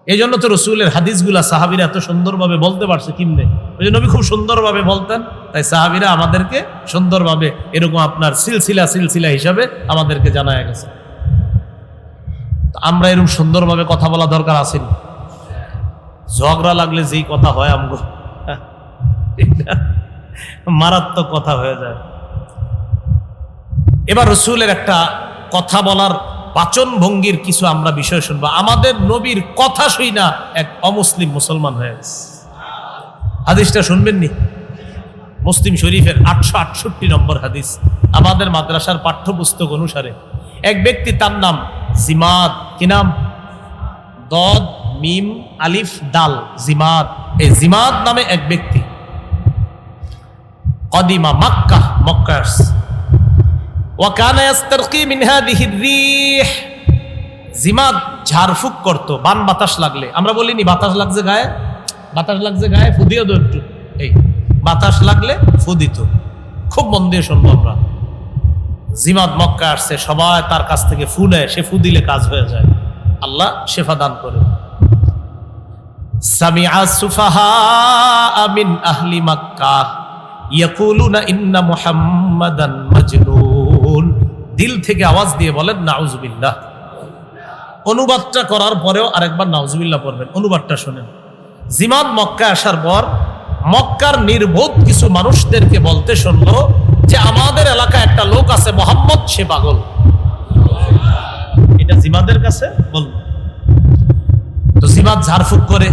এই জন্য তো রসুলের হাদিসগুলা সাহাবীরা এত সুন্দরভাবে বলতে পারছে। কিমনে? ওই জন্য নবী খুব সুন্দরভাবে বলতেন, তাই সাহাবীরা আমাদেরকে সুন্দরভাবে এরকম আপনার সিলসিলা হিসাবে আমাদেরকে জানায় গেছে। আমরা এরকম সুন্দরভাবে কথা বলা দরকার আছে। ঝগড়া লাগলে যেই কথা হয় আমগো, মারাত্মক কথা হয়ে যায়। এবার রসুলের একটা কথা বলার বাচন ভঙ্গির কিছু আমরা বিষয় শুনবো। আমাদের নবীর কথা শুই না এক অমুসলিম মুসলমান হয়ে গেছে। হাদিসটা শুনবেন নি? মুসলিম শরীফের 868 নম্বর হাদিস। আমাদের মাদ্রাসার পাঠ্যপুস্তক অনুসারে এক ব্যক্তি, তার নাম জিমাদ। কি নাম? দদ মিম আলিফ দাল, জিমাদ। এই জিমাদ নামে এক ব্যক্তি কদিমা মক্কা, মক্কা ওয়া কানা ইস্তারকি মিন হাদিহি রিহ। জিমাদ ঝাড়ফুঁক করতো বান বাতাস লাগলে। আমরা বলিনি বাতাস লাগছে গায়ে, বাতাস লাগছে গায়ে, ফু দিয়ে দাও একটু। এই বাতাস লাগলে ফু দিত। খুব মন দিয়ে শুনবো আমরা। জিমাদ মক্কা আসছে, সবাই তার কাছ থেকে ফু নেয়, সে ফু দিলে কাজ হয়ে যায়। আল্লাহ শেফা দান করে। সামিআ সুফাহা মিন আহলি মক্কা ইয়াকুলুনা ইন্না মুহাম্মাদান মাজনুন। দিল থেকে আওয়াজ দিয়ে বলেন নাউজুবিল্লাহ। অনুবাদটা করার পরেও আরেকবার নাউজুবিল্লাহ পড়বেন। অনুবাদটা শুনেন। জিমাদ মক্কা আসার পর মক্কার নির্বোধ কিছু মানুষদেরকে বলতে শুনলো যে আমাদের এলাকায় একটা লোক আছে মোহাম্মদ, সে পাগল। এটা জিমাদের কাছে বলল। তো জিমাদ ঝাড়ফুঁক করে।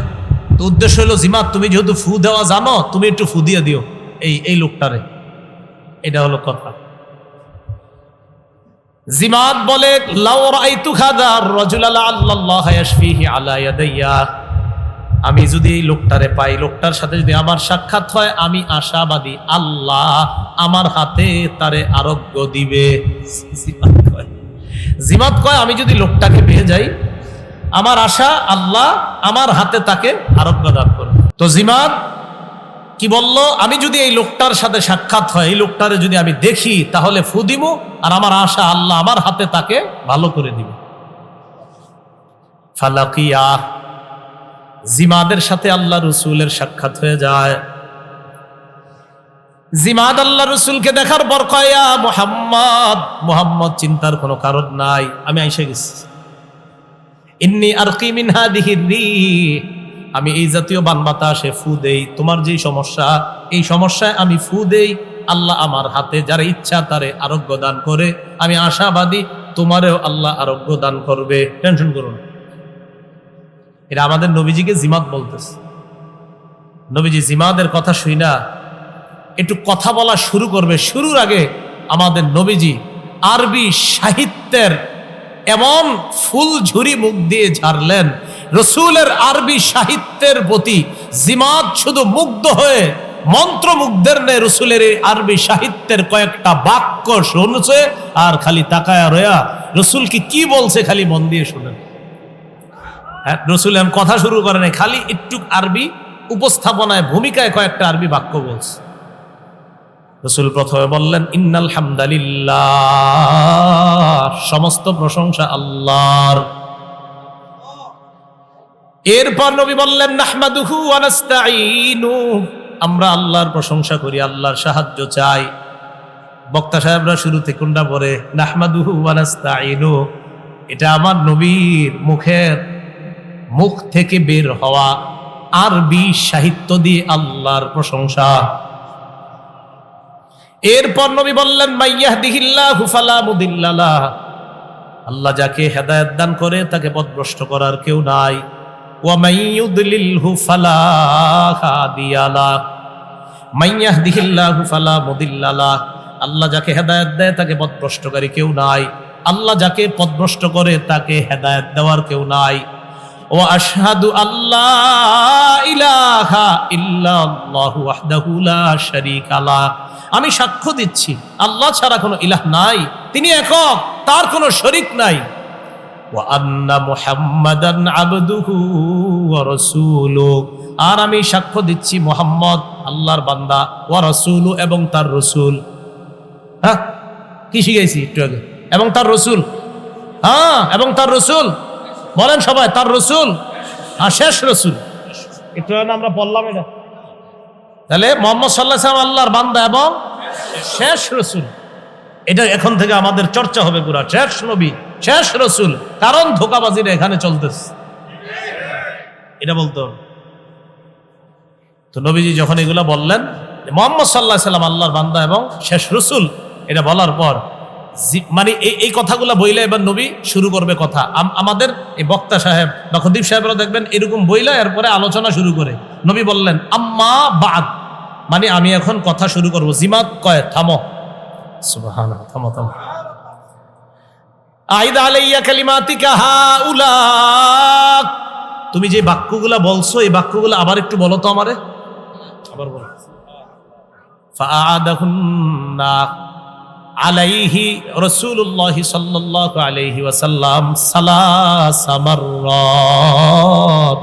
তো উদ্দেশ্য হলো, জিমাদ তুমি যেহেতু ফু দেওয়া জানো, তুমি একটু ফু দিয়ে দিও এই লোকটারে। এটা হলো কথা। জিমাদ বলে, লাউ রাআইতু হাযা আর-রাজুলা লাআল্লাল্লাহা ইয়াশফিহি আলা ইয়াদাইয়া। আমি যদি এই লোকটারে পাই, লোকটার সাথে যদি আমার সাক্ষাৎ হয়, আমি আশাবাদী আল্লাহ আমার হাতে তারে আরোগ্য দিবে। জিমাত কয় আমি যদি লোকটাকে পেয়ে যাই, আমার আশা আল্লাহ আমার হাতে তাকে আরোগ্য দান করবে। তো জিমাত কি বলল, আমি যদি এই লোকটার সাথে সাক্ষাৎ হয়, এই লোকটারে যদি আমি দেখি, তাহলে ফু দিব, আর আমার আশা আল্লাহ আমার হাতে তাকে ভালো করে দিবে। ফালাকিয়া, জিমাদের সাথে আল্লাহ রসুলের সাক্ষাৎ হয়ে যায়। জিমাদ আল্লাহ রসুলকে দেখার পর কয়, ইয়া মুহাম্মদ, মুহাম্মদ চিন্তার কোনো কারণ নাই, আমি আইসা গেছি। ইন্নী আরকি মিন হাদিহির রিহ, আমি এই জাতীয় বান বাতাসে ফু দেই, তোমার যেই সমস্যা, এই সমস্যায় আমি ফু দেই, আল্লাহ আমার হাতে যারা ইচ্ছা তারে আরোগ্য দান করে। আমি আশাবাদী তোমারেও আল্লাহ আরোগ্য দান করবে, টেনশন করুন। এটা আমাদের নবীজিকে জিমাত বলতেছে। নবীজি জিমাদের কথা শুই না একটু কথা বলা শুরু করবে, শুরুর আগে আমাদের নবীজি আরবি সাহিত্যের এমন ফুল ঝুরি মুখ দিয়ে ঝাড়লেন, রসুলের আরবি সাহিত্যের প্রতি জিমাত শুধু মুগ্ধ হয়ে মন্ত্রমুগ্ধের নে রসুলের এই আরবি সাহিত্যের কয়েকটা বাক্য শুনছে, আর খালি তাকায়া রয়া রসুল কি বলছে খালি মন দিয়ে শুনেন। হ্যাঁ, রসুল এমন কথা শুরু করে নাই, খালি একটু আরবি উপস্থাপনায় ভূমিকায় কয়েকটা আরবি বাক্য বলছে। রসুল প্রথমে বললেন ইন্নাল হামদালিল্লাহ, সমস্ত প্রশংসা আল্লাহর। এরপর নবী বললেন নাহমাদুহু ওয়া নাস্তাঈনু, আমরা আল্লাহর প্রশংসা করি, আল্লাহর সাহায্য চাই। বক্তা সাহেবরা শুরুতে কোনটা পড়ে নাহমাদুহু ওয়া নাস্তাঈনু, এটা আমার নবীর মুখ থেকে বের হওয়া আরবি সাহিত্য দিয়ে আল্লাহর প্রশংসা। এরপর নবী বললেন মাইয়াহদিহিল্লাহু ফালা মুদিল্লা লাহ, আল্লাহ যাকে হেদায়েত দান করে তাকে পথভ্রষ্ট করার কেউ নাই। ওয়া মাইয়ুদলিলহু ফালা হাদিয়া লাহ, মাইয়াহদিহিল্লাহু ফালা মুদিল্লা লাহ, আল্লাহ যাকে হেদায়েত দেয় তাকে পথভ্রষ্টকারী কেউ নাই। আল্লাহ যাকে পথভ্রষ্ট করে তাকে হেদায়েত দেওয়ার কেউ নাই। ওয়া আশহাদু আল্লাহ ইলাহা ইল্লাল্লাহু ওয়াহদাহু লা শারীকা লাহ, আমি সাক্ষ্য দিচ্ছি আল্লাহ ছাড়া কোনো ইলাহ নাই, তিনি একক, তার কোনো শরীক নাই। ওয়া আন্না মুহাম্মাদান আবদুহু ওয়া রাসূলুহু, আর আমি সাক্ষ্য দিচ্ছি মুহাম্মদ আল্লাহর বান্দা, ওয়া রাসূলুহু এবং তার রাসূল। হ্যাঁ, কি শিখাইছি একটু আগে, এবং তার রাসূল। হ্যাঁ, এবং তার রাসূল বলেন সবাই, তার রাসূল, আর শেষ রাসূল। একটু আমরা বললাম এটা, তাহলে মুহাম্মদ সাল্লাল্লাহু আলাইহি ওয়াসাল্লাম আল্লাহর বান্দা এবং শেষ রাসূল। এটা এখন থেকে আমাদের চর্চা হবে পুরা, শেষ নবী শেষ রাসূল, কারণ ধোঁকাবাজিরা এখানে চলতেছে, এটা বলতে হবে। তো নবীজি যখন এগুলা বললেন মুহাম্মদ সাল্লাল্লাহু আলাইহি ওয়াসাল্লাম আল্লাহর বান্দা এবং শেষ রাসূল, এটা বলার পর মানে এই কথাগুলা বইলে এবার নবী শুরু করবে কথা। আমাদের এই বক্তা সাহেব বা খতিব সাহেবরা দেখবেন এরকম বইলা এরপরে আলোচনা শুরু করে। নবী বললেন আম্মা বাদ, মানে আমি এখন কথা শুরু করব। জিমাত কয় থামো, সুবহানাল্লাহ, থামো থামো। আইদা আলাইয়া কালিমাতিকা হাউলা, তুমি যে বাক্যগুলা বলছো এই বাক্যগুলো আবার একটু বলো তো আমারে, আবার বলো। ফাআদাহুন্না আলাইহি রাসূলুল্লাহ সাল্লাল্লাহু আলাইহি ওয়াসাল্লাম সালাসা মাররাত,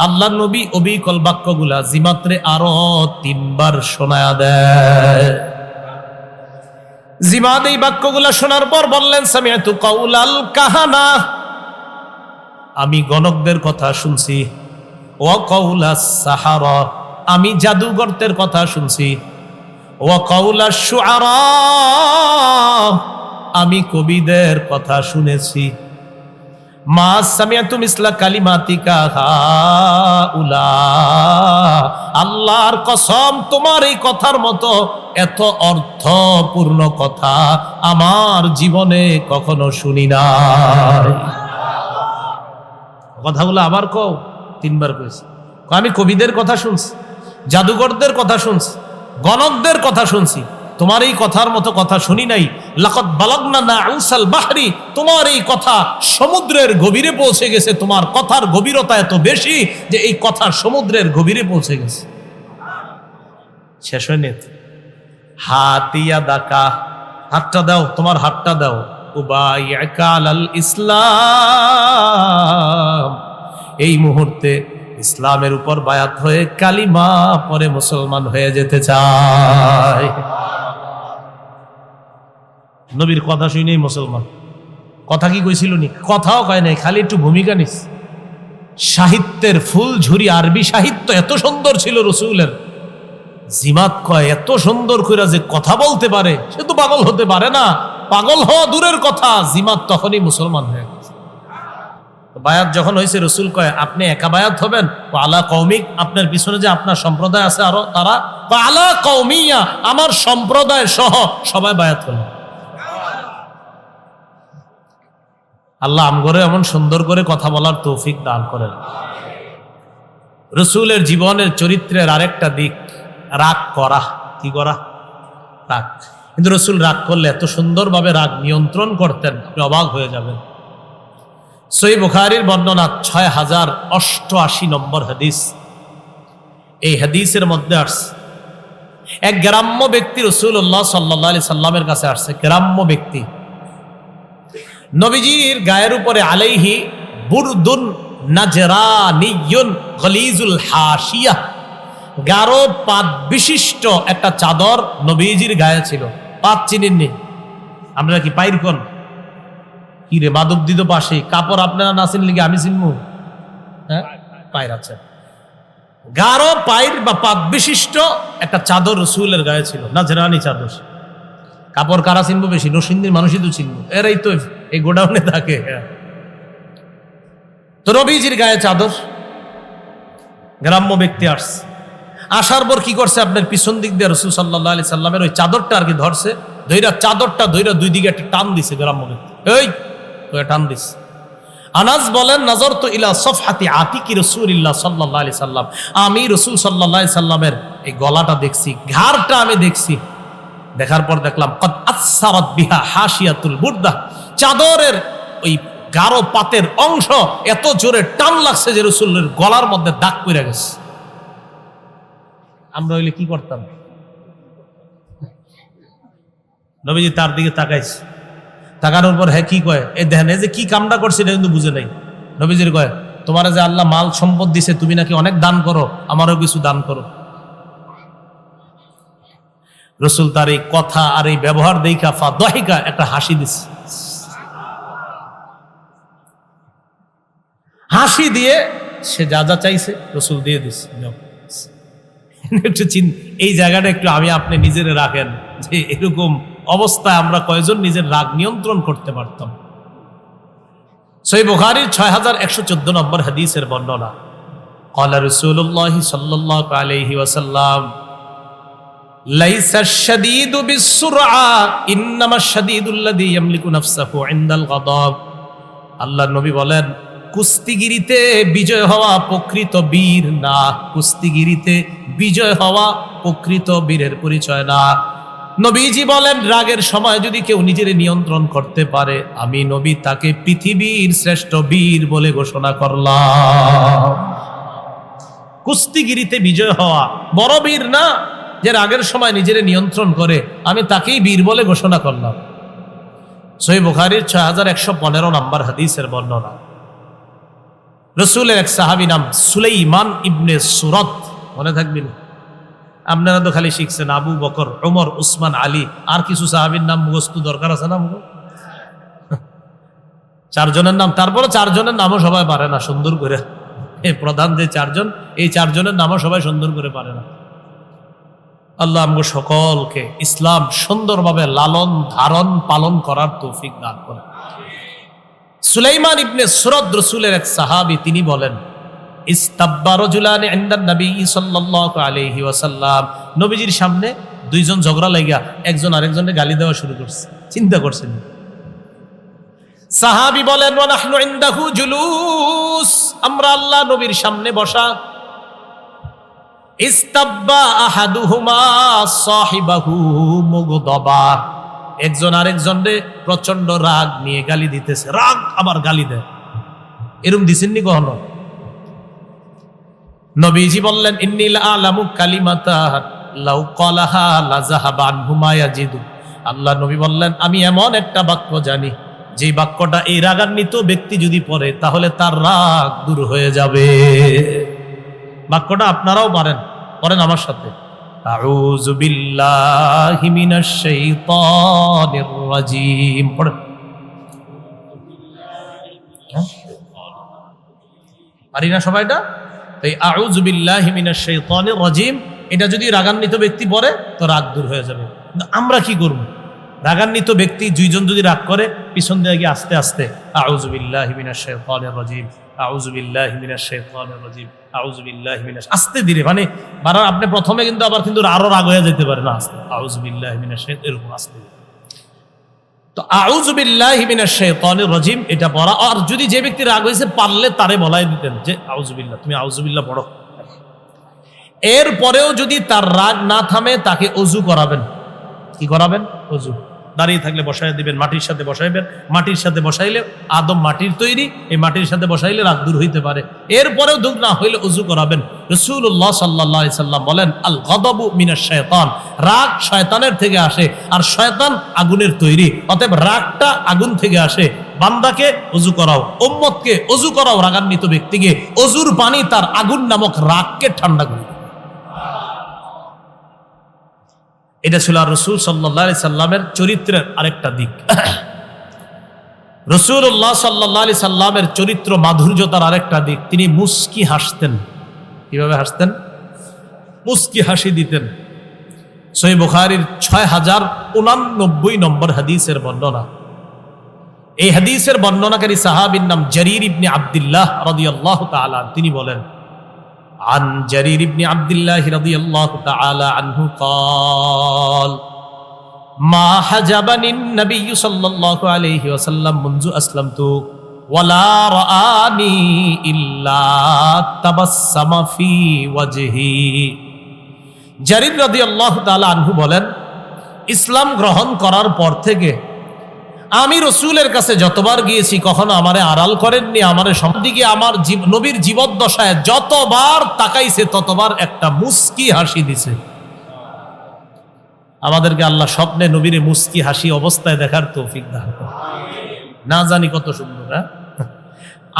আল্লাহর নবী অবিকল বাক্যগুলা জিমাত্রে আরো 3 বার শোনায়া দেয়। জিমাদ এই বাক্যগুলা শোনার পর বললেন সামিআতু কাউলাল কাহানা, আমি গণকদের কথা শুনছি। ওয়া কাউলাস সাহারা, আমি জাদুগরদের কথা শুনছি। ওয়া কাউলাশ শুআরা, আমি কবিদের কথা শুনেছি। মা সামিআতু মিসলা কালিমাতিকা হাউলা, আল্লাহর কসম তোমার এই কথার মতো এত অর্থপূর্ণ কথা আমার জীবনে কখনো শুনি নাই। কথাগুলো আবার কও, 3 বার কইছে। আমি কবিদের কথা শুনছি, জাদুঘরদের কথা শুনছি, গণকদের কথা শুনছি, তোমার এই কথার মতো কথা শুনি নাই। লাকাদ বালাগনা নাউসাল বাহরি, তোমার এই কথা সমুদ্রের গভীরে পৌঁছে গেছে, তোমার কথার গভীরতা এত বেশি যে এই কথা সমুদ্রের গভীরে পৌঁছে গেছে। শেষ হয়নি? হাতিয়া দাকা, হাতটা দাও, তোমার হাতটা দাও। উবাইয়াকা আলাল ইসলাম, এই মুহূর্তে ইসলামের উপর বায়াত হয়ে কালিমা পরে মুসলমান হয়ে যেতে চায়। নবীর কথা শুনেই মুসলমান। কথা কি কইছিল নি? কথাও কয় নাই, খালি একটু ভূমিকা নিস। সাহিত্যের ফুল ঝুরি আরবি সাহিত্য এত সুন্দর ছিল রসুলের। জিমাত কয় এত সুন্দর করে যে কথা বলতে পারে সে তো পাগল হতে পারে না। পাগল হওয়া দূরের কথা, জিমাত তখনই মুসলমান হয়ে গেছে। বায়াত যখন হয়েছে রসুল কয় আপনি একা বায়াত হবেন? আলা কৌমিক, আপনার পিছনে যে আপনার সম্প্রদায় আছে আরো তারা, আলা কৌমিয়া, আমার সম্প্রদায় সহ সবাই বায়াত হলেন। আল্লাহ আমগরে এমন সুন্দর করে কথা বলার তৌফিক দান করেন। রসুলের জীবনের চরিত্রের আরেকটা দিক, রাগ করা। কি করা? রাগ। কিন্তু রসুল রাগ করলে এত সুন্দরভাবে রাগ নিয়ন্ত্রণ করতেন, আপনি অবাক হয়ে যাবেন। সহিহ বুখারীর বর্ণনা 6088 নম্বর হাদিস। এই হাদিসের মধ্যে আসছে এক গ্রাম্য ব্যক্তি রাসূলুল্লাহ সাল্লাল্লাহু আলাইহি সাল্লামের কাছে আসছে। গ্রাম্য ব্যক্তি, নবীজির গায়ের উপরে আলাইহি বুরদুন নাজরানিয়ুন গলিজুল হাশিয়া, গাঢ় পাত বিশিষ্ট একটা চাদর নবীজির গায়ে ছিল। পাত চিনেননি আমরা? কি পাইর কোন কি রে মাদক দিত পাশে কাপড়, আপনারা না চিনলে কি আমি চিনবো? হ্যাঁ, পায়ের আছে। গাঢ় পায়ের বা পাত বিশিষ্ট একটা চাদর রসুলের গায়ে ছিল, নাজরানি চাদর। কাপড় কারা চিনবো বেশি? নরসিংদীর মানুষই তো চিনবো, এরাই তো এই গোডাউনে থাকে। তো নবীজির গায়ে চাদর। গ্রাম্য ব্যক্তি আসছে, আসার পর কি করছে, আপনার পিছন দিক দিয়ে রসুল সাল্লাল্লাহু আলাইহি সাল্লামের ওই চাদরটা আর কি ধরছে, ধইরা চাদরটা ধইরা দুই দিকে একটা টান দিছে। গ্রাম্য ব্যক্তি এই টান দিছে। আনাস বলেন, নাজারতু ইলা সফহাতি আতিকি রাসূলিল্লাহ সাল্লাল্লাহু আলাইহি সাল্লাম, আমি রাসূল সাল্লাল্লাহু আলাইহি সাল্লামের এই গলাটা দেখছি, ঘাড়টা আমি দেখছি। দেখার পর দেখলাম কদ আসসারাত বিহা হাশিয়াতুল বুরদা, চাদরের ওই গাঢ় পাতের অংশ এত জোরে টান লাগছে যে রাসূলের গলার মধ্যে দাগ পড়ে গেছে। আমরা হইলে কি করতাম? নবীজি তার দিকে তাকাইছে, তাকানোর পর হ্যাঁ কি কয়, এই দেখেন এই যে কি কামটা করছে এটা কিন্তু বুঝে নাই। নবীজির কয়, তোমার যে আল্লাহ মাল সম্পদ দিছে, তুমি নাকি অনেক দান করো, আমারও কিছু দান করো। রসুল তার এই কথা আর এই ব্যবহার দেখা ফাদহিকা, একটা হাসি দিছে। হাসি দিয়ে সে যা যা চাইছে রসুল দিয়ে দিছে। একটু এই জায়গাটা একটু আমি আপনি নিজের রাখেন যে এরকম অবস্থায় আমরা কয়জন নিজের রাগ নিয়ন্ত্রণ করতে পারতাম। সহিহ বুখারীর 6114 নম্বর হাদিসের বর্ণনা, ক্বালা রাসূলুল্লাহ সাল্লাল্লাহু আলাইহি ওয়াসাল্লাম, লাইসা আশ-শাদীদু বিস-সুরআ ইন্নামাশ শাদীদুল্লাযী ইয়ামলিকু নাফসাহু ইনদাল গাদাব। আল্লাহর নবী বলেন, কুস্তিগিরিতে বিজয় হওয়া প্রকৃত বীর না, কুস্তিগিরিতে বিজয় হওয়া প্রকৃত বীরের পরিচয় না। নবীজি বলেন, রাগের সময় যদি কেউ নিজের নিয়ন্ত্রণ করতে পারে, আমি নবী তাকে পৃথিবীর শ্রেষ্ঠ বীর বলে ঘোষণা করলাম। কুস্তিগিরিতে বিজয় হওয়া বড় বীর না, যে রাগের সময় নিজের নিয়ন্ত্রণ করে, আমি তাকেই বীর বলে ঘোষণা করলাম। সহিহ বুখারীর 6115 নম্বর হাদিসের বর্ণনা। রসুলের এক সাহাবী নাম সুলাইমান ইবনে সুরত, মনে থাকবেন আপনারা তো খালি শিখছেন আবু বকর, ওমর, উসমান, আলী, আর কিছু সাহাবীর নাম মুখস্থ দরকার আছে না? চারজনের নাম, তারপরে চারজনের নামও সবাই পারে না সুন্দর করে। প্রধান যে চারজন, এই চারজনের নামও সবাই সুন্দর করে পারে না। আল্লাহ আমগো সকলকে ইসলাম সুন্দরভাবে লালন ধারণ পালন করার তৌফিক দান করে। সুলাইমান ইবনে সুরদ রাসূলের এক সাহাবী, তিনি বলেন, ইস্তাব্বা রাজুলানি ইনদান নবী সাল্লাল্লাহু আলাইহি ওয়াসাল্লাম, নবীজির সামনে দুইজন ঝগড়া লাগিয়া একজন আরেকজনকে গালি দেওয়া শুরু করছে। চিন্তা করছেন? সাহাবী বলেন, ওয়া নাহনু ইনদাহু জুলুস, আমরা আল্লাহ নবীর সামনে বসা। ইস্তাব্বা আহাদুহুমা সাহিবাহু মুগদাবা, একজন আরেকজনরে প্রচন্ড রাগ নিয়ে গালি দিতেছে, রাগ আবার গালি দেয়। এরকম দিছেননি কখনো? নবীজি বললেন ইন্নী লাআলামু কালিমাতান লাউ ক্বালাহা লাযাহাবা আনহু মা ইয়াজিদু। আল্লাহ নবী বললেন আমি এমন একটা বাক্য জানি, যে বাক্যটা এই রাগান্বিত ব্যক্তি যদি পড়ে তাহলে তার রাগ দূর হয়ে যাবে। বাক্যটা আপনারাও পারেন, পড়েন আমার সাথে। আউযু বিল্লাহি মিনাশ শাইতানির রাজীম। পড়েন। পারি না সবাইটা? তাই আউযু বিল্লাহি মিনাশ শাইতানির রাজীম, এটা যদি রাগান্বিত ব্যক্তি পড়ে তো রাগ দূর হয়ে যাবে। কিন্তু আমরা কি করব? রাগান্বিত ব্যক্তি দুইজন যদি রাগ করে, পিছন দিয়ে গিয়ে আস্তে আস্তে আউযু বিল্লাহি মিনাশ শাইতানির রাজীম, আউযু বিল্লাহি মিনাশ শাইতানির রাজীম, আউযু বিল্লাহি মিনাশ, আস্তে ধীরে, মানে বারবার আপনি প্রথমে কিন্তু আবার কিন্তু আরো রাগ হয়ে যেতে পারে না, আস্তে আউযু বিল্লাহি মিনাশ শাইতানির, এরকম আস্তে। তো আউযু বিল্লাহি মিনাশ শাইতানির রাজীম এটা পড়া। আর যদি যে ব্যক্তি রাগ হয়েছে পারলে তারে বলাই দিতেন যে আউযু বিল্লাহ, তুমি আউযু বিল্লাহ পড়ো। এরপরেও যদি তার রাগ না থামে তাকে ওযু করাবেন। কি করাবেন? ওযু। দাঁড়িয়ে থাকলে বসাই দিবেন, মাটির সাথে বসাইবেন। মাটির সাথে বসাইলে, আদম মাটির তৈরি, এই মাটির সাথে বসাইলে রাগ দূর হইতে পারে। এরপরেও দূর না হইলে ওযু করাবেন। রাসূলুল্লাহ সাল্লাল্লাহু আলাইহি সাল্লাম বলেন আল গাদাবু মিনাশ শাইতান, রাগ শয়তানের থেকে আসে, আর শয়তান আগুনের তৈরি, অতএব রাগটা আগুন থেকে আসে। বান্দাকে ওযু করাও, উম্মতকে ওযু করাও, রাগান্বিত ব্যক্তিকে ওযুর পানি তার আগুন নামক রাগকে ঠান্ডা করে দেবে। এটা ছিল রাসূল সাল্লাল্লাহু আলাইহি সাল্লামের চরিত্রের আরেকটা দিক। রাসূলুল্লাহ সাল্লাল্লাহু আলাইহি সাল্লামের চরিত্র মাধুর্যতার আরেকটা দিক, তিনি মুস্কি হাসতেন। কিভাবে হাসতেন? মুস্কি হাসি দিতেন। সহিহ বুখারীর 6089 নম্বর হাদিসের বর্ণনা। এই হাদিসের বর্ণনাকারী সাহাবীর নাম জারীর ইবনে আব্দুল্লাহ রাদিয়াল্লাহু তাআলা। তিনি বলেন عن جرير بن عبد الله رضي الله تعالى عنه قال ما حجبني النبي صلى الله عليه وسلم منذ أسلمت ولا رآني إلا تبسم في وجهي। জারীর রাদিয়াল্লাহু তাআলা আনহু বলেন, ইসলাম গ্রহণ করার পর থেকে আমি রসুলের কাছে যতবার গিয়েছি কখনো আমারে আড়াল করেননি, আমারে সম্দিকে আমার নবীর জীবদ্দশায় যতবার তাকাইছে ততবার একটা মুস্কি হাসি দিছে। আমাদেরকে আল্লাহ স্বপ্নে নবীরে মুস্কি হাসি অবস্থায় দেখার তৌফিক দান করুন। না জানি কত সুন্দর। হ্যাঁ,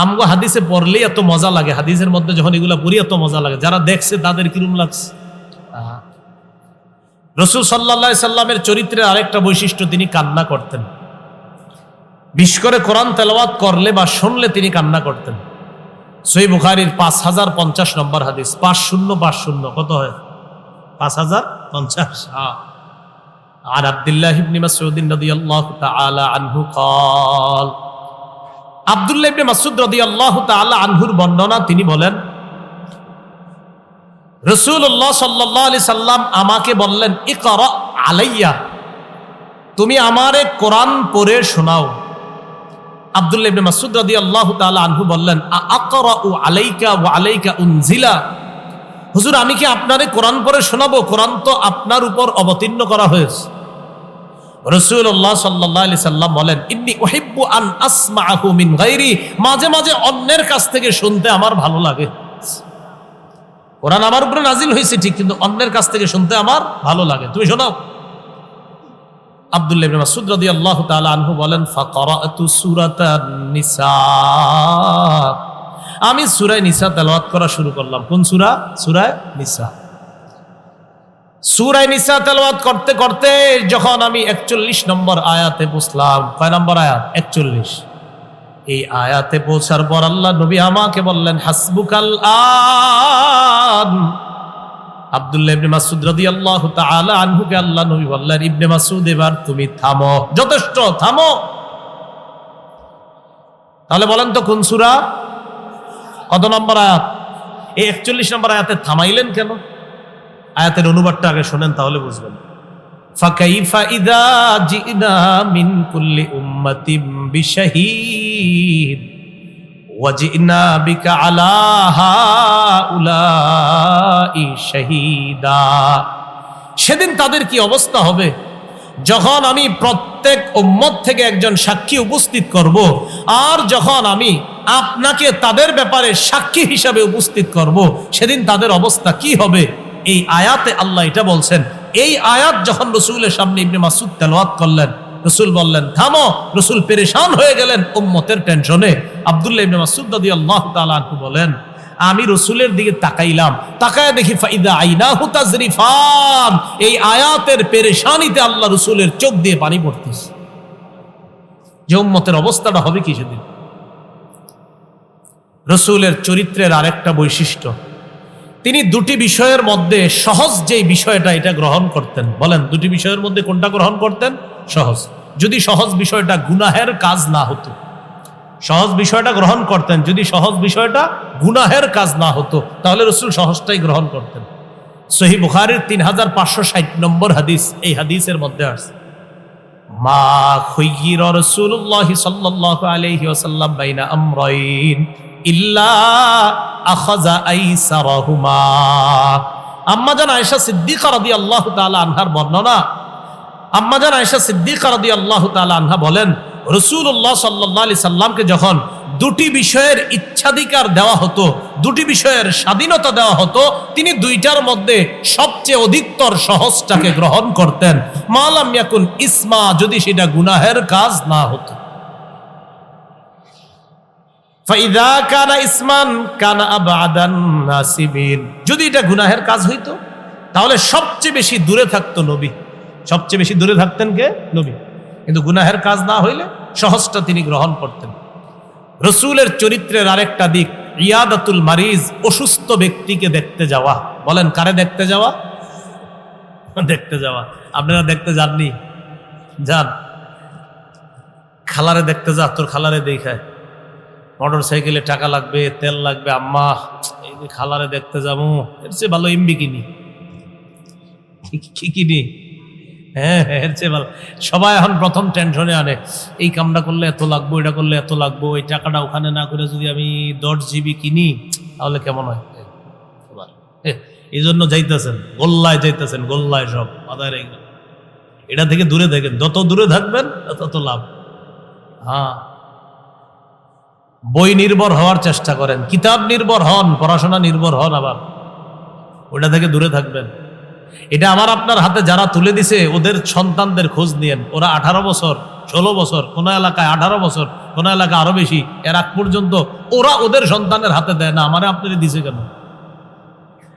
আমগো হাদিসে পড়লেই এত মজা লাগে, হাদিসের মধ্যে যখন এগুলা পড়ি এত মজা লাগে, যারা দেখছে তাদের কিরম লাগছে। রাসূল সাল্লাল্লাহু আলাইহি সাল্লামের চরিত্রের আরেকটা বৈশিষ্ট্য, তিনি কান্না করতেন। বিশেষ করে কোরআন তেলাওয়াত করলে বা শুনলে তিনি কান্না করতেন। সহিহ বুখারীর 5050 নম্বর হাদিস। 5050 কত হয়? 5050। আর আব্দুল্লাহ ইবনে মাসউদ রাদিয়াল্লাহু তাআলা আনহু قال, আব্দুল্লাহ ইবনে মাসউদ রাদিয়াল্লাহু তাআলা আনহুর বর্ণনা, তিনি বলেন রাসূলুল্লাহ সাল্লাল্লাহু আলাইহি সাল্লাম আমাকে বললেন ইকরা আলাইয়া, তুমি আমারে কোরআন পড়ে শোনাও। আব্দুল্লাহ ইবনে মাসউদ রাদিয়াল্লাহু তাআলা আনহু বললেন আকরাউ আলাইকা ওয়া আলাইকা উনজিলা, হুজুর আমি কি আপনারে কোরআন পড়ে শোনাবো? কোরআন তো আপনার উপর অবতীর্ণ করা হয়েছে। রাসূলুল্লাহ সাল্লাল্লাহু আলাইহি সাল্লাম বলেন ইন্নী উহিব্বু আন আসমাআহু মিন গায়রি, মাঝে মাঝে অন্যের কাছ থেকে শুনতে আমার ভালো লাগে। কোরআন আমার উপরে নাজিল হয়েছে ঠিক, কিন্তু অন্যের কাছ থেকে শুনতে আমার ভালো লাগে, তুমি শোনাও। আব্দুল্লাহ ইবনে মাসউদ রাদিয়াল্লাহু তাআলা আনহু বলেন ফাকারাতু সূরাতান নিসা, আমি সূরা নিসা তেলাওয়াত করা শুরু করলাম। কোন সূরা? সূরা নিসা। সূরা নিসা তেলাওয়াত করতে করতে যখন আমি 41 নম্বর আয়াতে পৌঁছলাম, কয় নম্বর আয়াত? 41। এই আয়াতে পৌঁছার পর আল্লাহ নবী আমাকে বললেন হাসবুকাল আন। আব্দুল্লাহ ইবনে মাসউদ রাদিয়াল্লাহু তাআলা আনহুকে আল্লাহ নবী বললেন ইবনে মাসউদ এবার তুমি থামো, যথেষ্ট, থামো। তাহলে বলেন তো কোন সূরা, কত নম্বর আয়াত? এই 41 নম্বর আয়াতে থামাইলেন কেন? আয়াতের অনুবাদটা আগে শোনেন, তাহলে বুঝবেন। ফাকাইফা ইযা জিনা মিন কুল্লি উম্মাতিন বিশাহীদ ওয়াজিনা বিকা আলা হাউলাই শাহীদা। সেদিন তাদের কি অবস্থা হবে যখন আমি প্রত্যেক উম্মত থেকে একজন সাক্ষী উপস্থিত করব, আর যখন আমি আপনাকে তাদের ব্যাপারে সাক্ষী হিসাবে উপস্থিত করব, সেদিন তাদের অবস্থা কি হবে। এই আয়াতে আল্লাহ এটা বলছেন। এই আয়াত যখন রসুলের সামনে ইবনে মাসউদ তেলাওয়াত করলেন, রসুল বললেন থামো। রসুল পেরেশান হয়ে গেলেন উম্মতের টেনশনে। আব্দুল্লাহ ইবনে মাসউদ রাদিয়াল্লাহু তাআলা আনহু বলেন, আমি রসুলের দিকে তাকাইলাম, তাকায় দেখি ফাইদা আইনাহু তাজরিফান। এই আয়াতের পেরেশানিতে আল্লাহ রসুলের চোখ দিয়ে পানি পড়তেছে। যে উম্মতের অবস্থাটা হবে কি সেদিন। রসুলের চরিত্রের আরেকটা বৈশিষ্ট্য, তিনি দুটি বিষয়ের মধ্যে সহজ যেই বিষয়টা এটা গ্রহণ করতেন। বলেন দুটি বিষয়ের মধ্যে কোনটা গ্রহণ করতেন? সহজ। যদি সহজ বিষয়টা গুনাহের কাজ না হতো, সহজ বিষয়টা গ্রহণ করতেন। যদি সহজ বিষয়টা গুনাহের কাজ না হতো তাহলে রসুল সহজটাই গ্রহণ করতেন। সহিহ বুখারীর 3560 নম্বর হাদিস, এই হাদিসের মধ্যে আছে মা খুয়্যিরা রাসূলুল্লাহ সাল্লাল্লাহু আলাইহি ওয়াসাল্লাম বাইনা আমরাইন ইল্লা আখাযা আইসারাহুমা। আম্মাজান আয়েশা সিদ্দিকা রাদিয়াল্লাহু তাআলা আনহার বর্ণনা। আম্মাজান আয়েশা সিদ্দিকা রাদিয়াল্লাহু তাআলা আনহা বলেন, রাসূলুল্লাহ সাল্লাল্লাহু আলাইহি সাল্লামকে যখন দুটি বিষয়ের ইচ্ছাধিকার দেওয়া হতো, দুটি বিষয়ের স্বাধীনতা দেওয়া হতো, তিনি দুইটার মধ্যে সবচেয়ে অধিকতর সহজটাকে গ্রহণ করতেন। মালাম ইয়াকুন ইসমা, যদি সেটা গুনাহের কাজ না হতো। ফাইদা কানা ইসমান কানা আবাদান নাসিবিন, যদি এটা গুনাহের কাজ হইতো তাহলে সবচেয়ে বেশি দূরে থাকতো নবী। সবচেয়ে বেশি দূরে থাকতেন কে? নবী। কিন্তু গুনাহের কাজ না হইলে সহজটা তিনি গ্রহণ করতেন। রসুলের চরিত্রের আরেকটা দিক, ইয়াদাতুল মারিজ, অসুস্থ ব্যক্তিকে দেখতে যাওয়া। বলেন কারে দেখতে যাওয়া? দেখতে যাওয়া। আপনারা দেখতে যাননি? যান। খালারে দেখতে যা, তোর খালারে দেখায় মোটর সাইকেলে টাকা লাগবে, তেল লাগবে, আম্মা এই যে খালারে দেখতে যাবো, এর চেয়ে ভালো এমবি কিনি। কি কিনি? হ্যাঁ, এর চেয়ে ভালো। সবাই এখন প্রথম টেনশনে আনে, এই কামটা করলে এত লাগবো, এটা করলে এত লাগবো, এই টাকাটা ওখানে না করে যদি আমি 10 জিবি কিনি তাহলে কেমন হয়। এই জন্য যাইতেছেন গোল্লায়, যাইতেছেন গোল্লায়, সব মাথায় রেখে। এটা থেকে দূরে থাকেন, যত দূরে থাকবেন তত লাভ। হ্যাঁ, বই নির্ভর হওয়ার চেষ্টা করেন, কিতাব নির্ভর হন, পড়াশোনা নির্ভর হন, আবার ওটা থেকে দূরে থাকবেন। এটা আমার আপনার হাতে যারা তুলে দিছে ওদের সন্তানদের খোঁজ নিয়েন। ওরা 18 বছর, 16 বছর, কোন এলাকায় 18 বছর, কোন এলাকায় আরো বেশি, এর আগ পর্যন্ত ওরা ওদের সন্তানের হাতে দেয় না। আমারে আপনারা দিছে কেন?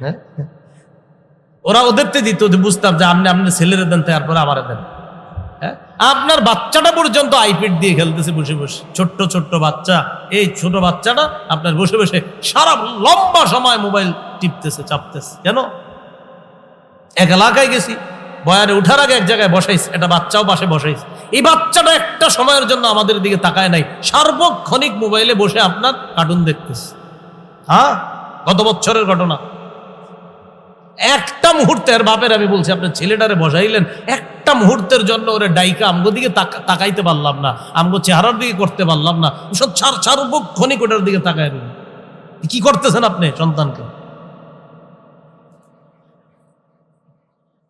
হ্যাঁ, ওরা ওদেরতে দিত, বুঝতাম যে আপনি আপনার ছেলেরে দেন, তারপরে আমারে দেন। হ্যাঁ, আপনার বাচ্চাটা পর্যন্ত আইপ্যাড দিয়ে খেলতেছে বসে বসে, ছোট্ট ছোট্ট বাচ্চা। এই ছোট বাচ্চাটা আপনার বসে বসে সারা লম্বা সময় মোবাইল টিপতেছে, চাপতেছে। কেন? এক এলাকায় গেছি, বয়ারে উঠার আগে এক জায়গায় বসাইছে, একটা বাচ্চাও পাশে বসাইছে। এই বাচ্চাটা একটা সময়ের জন্য আমাদের দিকে তাকায় নাই, সার্বক্ষণিক মোবাইলে বসে আপনার কার্টুন দেখতেছে। হ্যাঁ, গত বছরের ঘটনা। একটা মুহূর্তের বাপের আমি বলছি, আপনার ছেলেটারে বসাইলেন, একটা মুহূর্তের জন্য ওরে ডাইকা আমগো দিকে তাকাইতে পারলাম না, আমগো চেহারার দিকে করতে পারলাম না, সব সার্বক্ষণিক ওটার দিকে তাকায়। কি করতেছেন আপনি সন্তানকে?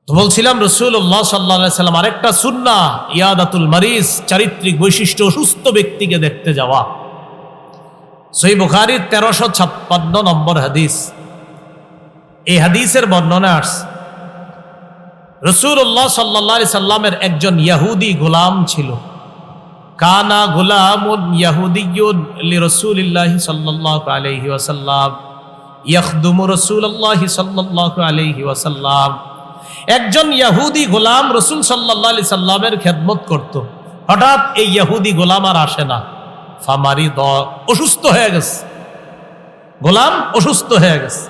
তো বলছিলাম রাসূলুল্লাহ সাল্লাল্লাহু আলাইহি সাল্লাম আরেকটা সুন্নাহ, ইয়াদাতুল মারিজ, চারিত্রিক বৈশিষ্ট্য, অসুস্থ ব্যক্তিকে দেখতে যাওয়া। সহিহ বুখারীর 1356 নম্বর হাদিস। এই হাদিসের বর্ণনা আসছে, রাসূলুল্লাহ সাল্লাল্লাহু আলাইহি সাল্লামের একজন ইহুদি গোলাম ছিল। কানা গোলামুন ইহুদিয়্যুন লিরাসূলিল্লাহি সাল্লাল্লাহু আলাইহি ওয়াসাল্লাম ইয়াখদুমু রাসূলুল্লাহি সাল্লাল্লাহু আলাইহি ওয়াসাল্লাম। একজন ইহুদি গোলাম রাসূল সাল্লাল্লাহু আলাইহি সাল্লামের খেদমত করত। হঠাৎ এই ইহুদি গোলাম আর আসে না। ফামারিদ, অসুস্থ হয়ে গেছে, গোলাম অসুস্থ হয়ে গেছে।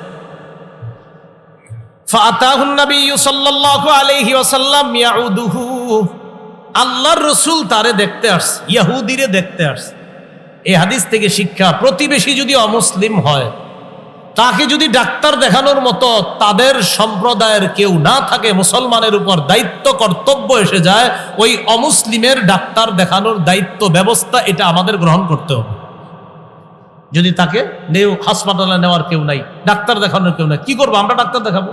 ফাআতাহুন নবিয়্যু সাল্লাল্লাহু আলাইহি ওয়াসাল্লাম ইয়াউদুহু, আল্লাহর রাসূল তারে দেখতে আসছে, ইহুদিরে দেখতে আসছে। এই হাদিস থেকে শিক্ষা, প্রতিবেশী যদি অমুসলিম হয়, তাকে যদি ডাক্তার দেখানোর মতো তাদের সম্প্রদায়ের কেউ না থাকে, মুসলমানের উপর দায়িত্ব কর্তব্য এসে যায়, ওই অমুসলিমের ডাক্তার দেখানোর দায়িত্ব ব্যবস্থা এটা আমাদের গ্রহণ করতে হবে। যদি তাকে হাসপাতালে নেওয়ার কেউ নাই, ডাক্তার দেখানোর কেউ নাই, কি করবো? আমরা ডাক্তার দেখাবো?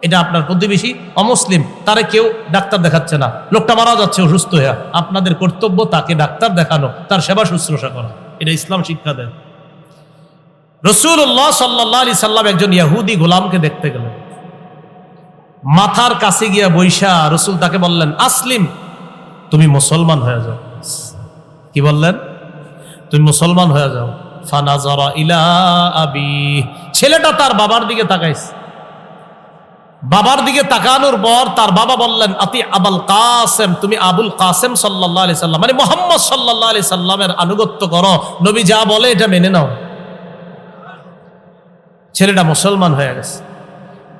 এটা আপনার প্রতিবেশী অমুসলিম, তারে কেউ ডাক্তার দেখাচ্ছে না, লোকটা মারা যাচ্ছে অসুস্থ হয়ে, আপনাদের কর্তব্য তাকে ডাক্তার দেখানো, তার সেবা শুশ্রূষা করা। এটা ইসলাম শিক্ষা দেয়। রাসূলুল্লাহ সাল্লাল্লাহু আলাইহি সাল্লাম একজন ইহুদি গোলামকে দেখতে গেলেন, মাথার কাছে গিয়া বৈশা রসুল তাকে বললেন, আসলিম, তুমি মুসলমান হয়ে যাও। কি বললেন? তুমি মুসলমান হয়ে যাও। ফানাজারা ইলা আবি, ছেলেটা তার বাবার দিকে তাকাইছে। বাবার দিকে তাকানোর পর তার বাবা বললেন, আতি আবুল কাসেম, তুমি আবুল কাসেম সাল্লাল্লাহু আলাইহি সাল্লাম মানে মুহাম্মদ সাল্লাল্লাহু আলাইহি সাল্লামের আনুগত্য করো, নবী যা বলে এটা মেনে নাও। ছেলেটা মুসলমান হয়ে গেছে।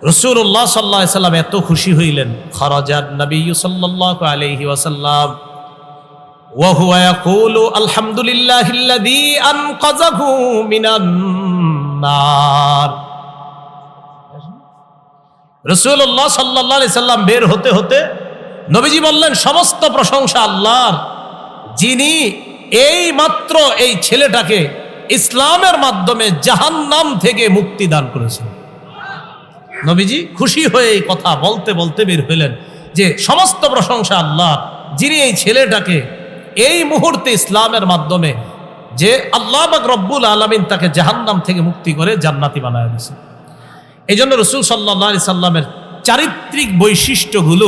রাসূলুল্লাহ সাল্লাল্লাহু আলাইহি সাল্লাম এত খুশি হইলেন, খারাজান নবী সাল্লাল্লাহু আলাইহি ওয়াসাল্লাম ওয়া হুয়া ইয়াকুলু আলহামদুলিল্লাহিল্লাযী আনকাযাহু মিনান নার। রাসূলুল্লাহ সাল্লাল্লাহু আলাইহি সাল্লাম বের হতে হতে নবীজি বললেন, সমস্ত প্রশংসা আল্লাহর, যিনি এই মাত্র এই ছেলেটাকে ইসলামের মাধ্যমে জাহান্নাম থেকে মুক্তি দান করেছেন। নবীজি খুশি হয়ে এই কথা বলতে বলতে বের হইলেন যে সমস্ত প্রশংসা আল্লাহ, যিনি এই ছেলেটাকে এই মুহূর্তে ইসলামের মাধ্যমে যে আল্লাহ পাক রব্বুল আলামিন তাকে জাহান্নাম থেকে মুক্তি করে জান্নাতি বানায় দিয়েছেন। এই জন্য রাসূল সাল্লাল্লাহু আলাইহি সাল্লামের চারিত্রিক বৈশিষ্ট্যগুলো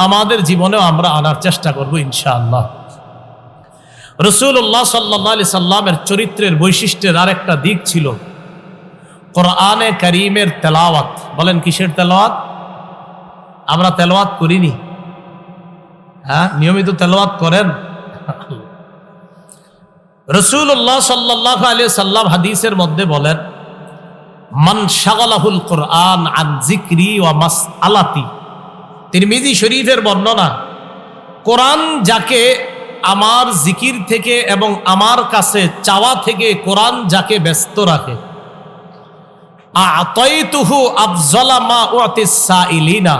আমাদের জীবনেও আমরা আনার চেষ্টা করব ইনশাআল্লাহ। রাসূলুল্লাহ সাল্লাল্লাহু আলাইহি সাল্লামের চরিত্রের বৈশিষ্ট্যের আরেকটা দিক ছিল কোরআনে কারীমের তেলাওয়াত। বলেন, কিসের তেলাওয়াত? আমরা তেলাওয়াত করিনি? হ্যাঁ, নিয়মিত তেলাওয়াত করেন। রাসূলুল্লাহ সাল্লাল্লাহু আলাইহি সাল্লাম হাদিসের মধ্যে বলেন, মান শাগালাহুল কোরআন আন যিকরি ওয়া মাসআলাতি। তিরমিজি শরীফের বর্ণনা, কোরআন যাকে আমার জিকির থেকে এবং আমার কাছে চাওয়া থেকে কোরআন যাকে ব্যস্ত রাখে, আ'তাইতুহু আফযালা মা উ'তিস সাইলিনা।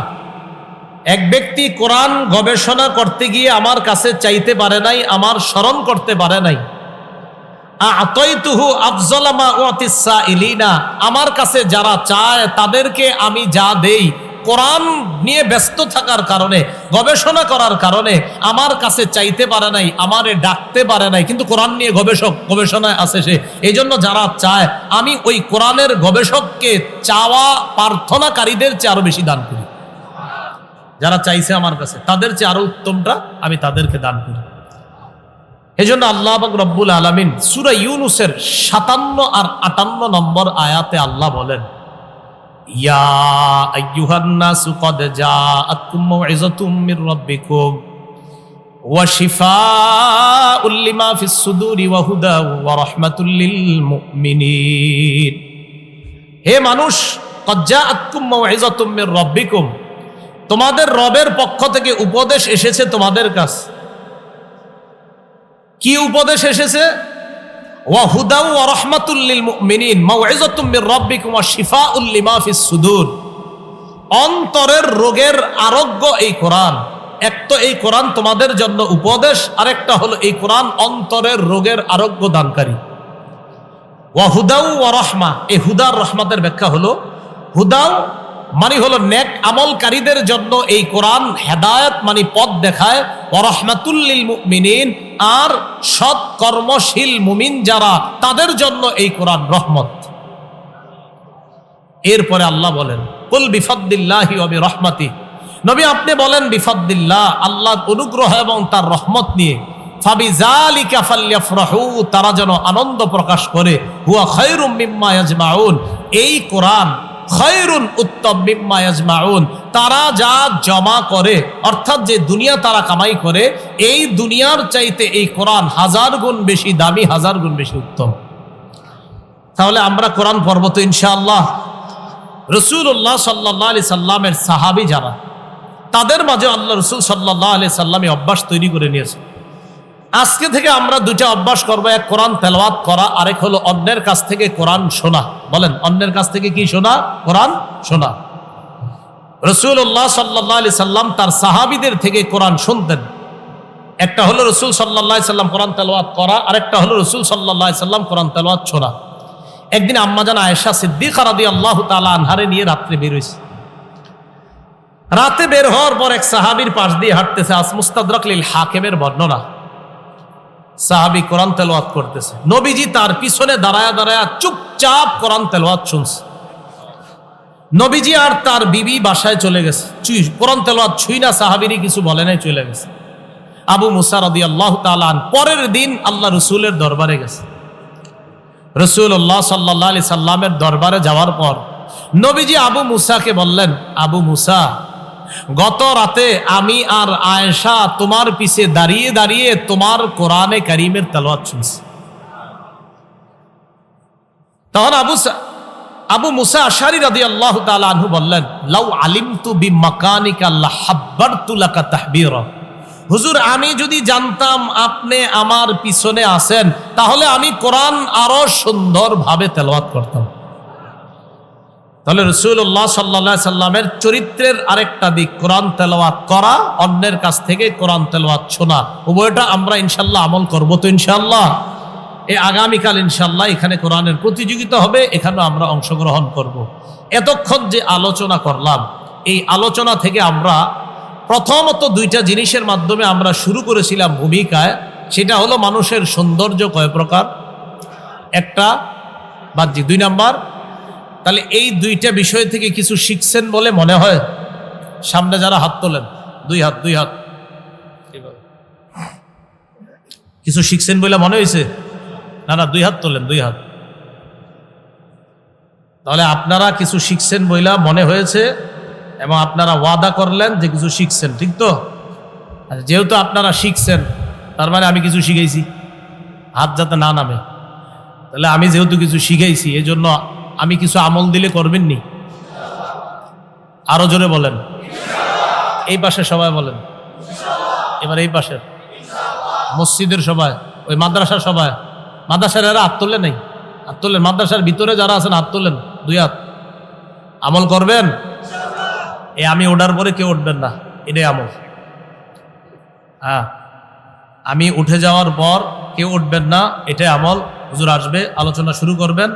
এক ব্যক্তি কোরআন গবেষণা করতে গিয়ে আমার কাছে চাইতে পারে নাই, আমার স্মরণ করতে পারে নাই, আ'তাইতুহু আফযালা মা উ'তিস সাইলিনা, আমার কাছে যারা চায় তাদেরকে আমি যা দেই, কোরআন নিয়ে ব্যস্ত থাকার কারণে, গবেষণা করার কারণে আমার কাছে চাইতে পারে নাই, আমারে ডাকতে পারে নাই, কিন্তু কোরআন নিয়ে গবেষণায় আছে সে। এই জন্য যারা চায় আমি ওই কোরআনের গবেষককে চাওয়া প্রার্থনাকারীদের চেয়ে আরো বেশি দান করি। যারা চাইছে আমার কাছে তাদের চেয়ে আরো উত্তমটা আমি তাদেরকে দান করি। এই জন্য আল্লাহ পাক রব্বুল আলামিন সূরা ইউনূসের 57 আর 58 নম্বর আয়াতে আল্লাহ বলেন, ইয়া আইয়ুহান নাসু ক্বাদ জাআতকুম মাউইযাতুম মির রাব্বিকুম ওয়া শিফাউল লিমা ফিস সুদুরি ওয়া হুদা ওয়া রাহমাতুল লিল মুমিনিন। হে মানুষ, ক্বাদ জাআতকুম মাউইযাতুম মির রাব্বিকুম, তোমাদের রবের পক্ষ থেকে উপদেশ এসেছে তোমাদের কাছে। কি উপদেশ এসেছে? ওয়া হুদা ওয়া রাহমাতুল লিল মুমিনিন, মাউইযাতুম মির রাব্বিকুম ওয়া শিফাউল লিমা ফিস সুদুর। অন্তরের রোগের আরোগ্য এই কোরআন। এক তো এই কোরআন তোমাদের জন্য উপদেশ, আরেকটা হলো এই কোরআন অন্তরের রোগের আরোগ্য দানকারী। ওয়া হুদা ওয়া রাহমা, এই হুদার রহমতের ব্যাখ্যা হলো, হুদা মানে হলো নেক আমলকারীদের জন্য এই কোরআন হেদায়েত মানে পথ দেখায়, ওয়া রাহমাতুল লিল মুমিনিন, আর সৎ কর্মশীল মুমিন যারা তাদের জন্য এই কোরআন রহমত। এরপরে আল্লাহ বলেন, কুল বিফাদলিল্লাহি ওয়া বিরহমাতিহি, নবী আপনি বলেন বিফাদলিল্লাহ, আল্লাহর অনুগ্রহ এবং তার রহমত নিয়ে, ফাবিযালিকা ফালইফরাহু, তারা যেন আনন্দ প্রকাশ করে, হুয়া খায়রুম মিম্মা ইয়াজমাউন, এই কোরআন খায়রুন, উত্তম, মিম্মা ইয়াজমাউন, তারা যা জমা করে, অর্থাৎ যে দুনিয়া তারা কামাই করে, এই দুনিয়ার চাইতে এই কোরআন 1000 গুণ বেশি দামি, 1000 গুণ বেশি উত্তম। তাহলে আমরা কোরআন পড়ব তো ইনশাআল্লাহ। রাসূলুল্লাহ সাল্লাল্লাহু আলাইহি সাল্লামের সাহাবী যারা, তাদের মাঝে আল্লাহ রাসূল সাল্লাল্লাহু আলাইহি সাল্লামই অভ্যাস তৈরি করে নিয়েছে। আজকে থেকে আমরা দুইটা অভ্যাস করবো, এক কোরআন তেলাওয়াত করা, আরেক হলো অন্যের কাছ থেকে কোরআন শোনা। বলেন, অন্যের কাছ থেকে কি শোনা? কোরআন শোনা। রাসূলুল্লাহ সাল্লাল্লাহু আলাইহি সাল্লাম তার সাহাবীদের থেকে কোরআন শুনতেন। একটা হলো রসুল সাল্লাল্লাহু আলাইহি সাল্লাম কোরআন তেলাওয়াত করা, আর একটা হলো রসুল সাল্লাল্লাহু আলাইহি সাল্লাম কোরআন তেলাওয়াত শোনা। একদিন আম্মাজান আয়েশা সিদ্দিকা রাদিয়াল্লাহু তাআলা আনহারে নিয়ে রাত্রে বের হইছে। রাতে বের হওয়ার পর এক সাহাবীর পাশ দিয়ে হাঁটতেছে, মুস্তাদরাক লিল হাকিমের বর্ণনা। সাহাবী কোরআন তেলাওয়াত করতেছে, নবীজি তার পিছনে দাঁড়ায়া দাঁড়ায়া চুপচাপ কোরআন তেলাওয়াত শুনছে। নবীজি আর তার বিবি বাসায় চলে গেছে, কোরআন তেলাওয়াত ছুঁই না, সাহাবীরই কিছু বলে নাই, চলে গেছে। আবু মুসা রাদিয়াল্লাহু তাআলা পরের দিন আল্লাহ রসুলের দরবারে গেছে। রাসূলুল্লাহ সাল্লাল্লাহু আলাইহি সাল্লামের দরবারে যাওয়ার পর নবীজি আবু মুসাকে বললেন, আবু মুসা, গত রাতে আমি আর আয়েশা তোমার পিছে দাঁড়িয়ে দাঁড়িয়ে তোমার কোরআনে কারীমের তেলাওয়াত শুনছি। তখন আবু মুসা আশআরী রাদিয়াল্লাহু তাআলা আনহু বললেন, লাউ আলিমতু বিমাকানিকা লাহাব্বারতু লাকা তাহবীরা। হুজুর, আমি যদি জানতাম আপনি আমার পিছনে আছেন, তাহলে আমি কোরআন আরো সুন্দরভাবে তেলাওয়াত করতাম। তাহলে রাসূলুল্লাহ সাল্লাল্লাহু আলাইহি সাল্লামের চরিত্রের আরেকটা দিক কোরআন তেলাওয়াত করা, অন্যের কাছ থেকে কোরআন তেলাওয়াত শোনা। উভয়টা আমরা ইনশাআল্লাহ আমল করব তো ইনশাআল্লাহ। এই আগামীকাল ইনশাআল্লাহ এখানে কোরআনের প্রতিযোগিতা হবে, এখানেও আমরা অংশগ্রহণ করব। এতক্ষণ যে আলোচনা করলাম, এই আলোচনা থেকে আমরা প্রথমত দুইটা জিনিসের মাধ্যমে আমরা শুরু করেছিলাম ভূমিকায়। সেটা হলো মানুষের সৌন্দর্য কয় প্রকার, একটা বাহ্যিক, 2 নাম্বার। তাহলে এই দুইটা বিষয় থেকে কিছু শিখছেন বলে মনে হয়? সামনে যারা হাত তোলেন, 2 হাত, 2 হাত, কিছু শিখছেন বলে মনে হয়েছে? না, 2 হাত তোলেন, 2 হাত। তাহলে আপনারা কিছু শিখছেন বইলা মনে হয়েছে এবং আপনারা ওয়াদা করলেন যে কিছু শিখছেন, ঠিক তো? যেহেতু আপনারা শিখছেন, তার মানে আমি কিছু শিখাইছি, হাত যাতে না নামে। তাহলে আমি যেহেতু কিছু শিখাইছি, এই জন্য আমি কিছু আমল দিলে করবেননি? আরো জোরে বলেন। এই পাশে সবাই বলেন, এবার এই পাশের মসজিদের সবাই, ওই মাদ্রাসার সবাই, মাদ্রাসার এরা হাত তোলে নাই, হাত তোলেন। মাদ্রাসার ভিতরে যারা আছেন হাত তোলেন, 2 হাত। আমল করবেন? আমি ওঠার পরে কেউ উঠবেন না, এটাই আমল। হ্যাঁ, আমি উঠে যাওয়ার পর কেউ উঠবেন না, এটাই আমল। হুজুর আসবে, আলোচনা শুরু করবেন।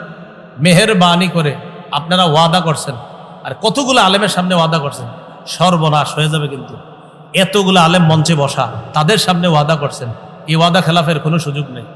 মেহেরবানি করে আপনারা ওয়াদা করছেন, আর কতগুলো আলেমের সামনে ওয়াদা করছেন, সর্বনাশ হয়ে যাবে কিন্তু। এতগুলো আলেম মঞ্চে বসা, তাদের সামনে ওয়াদা করছেন, এই ওয়াদা খেলাফের কোনো সুযোগ নেই।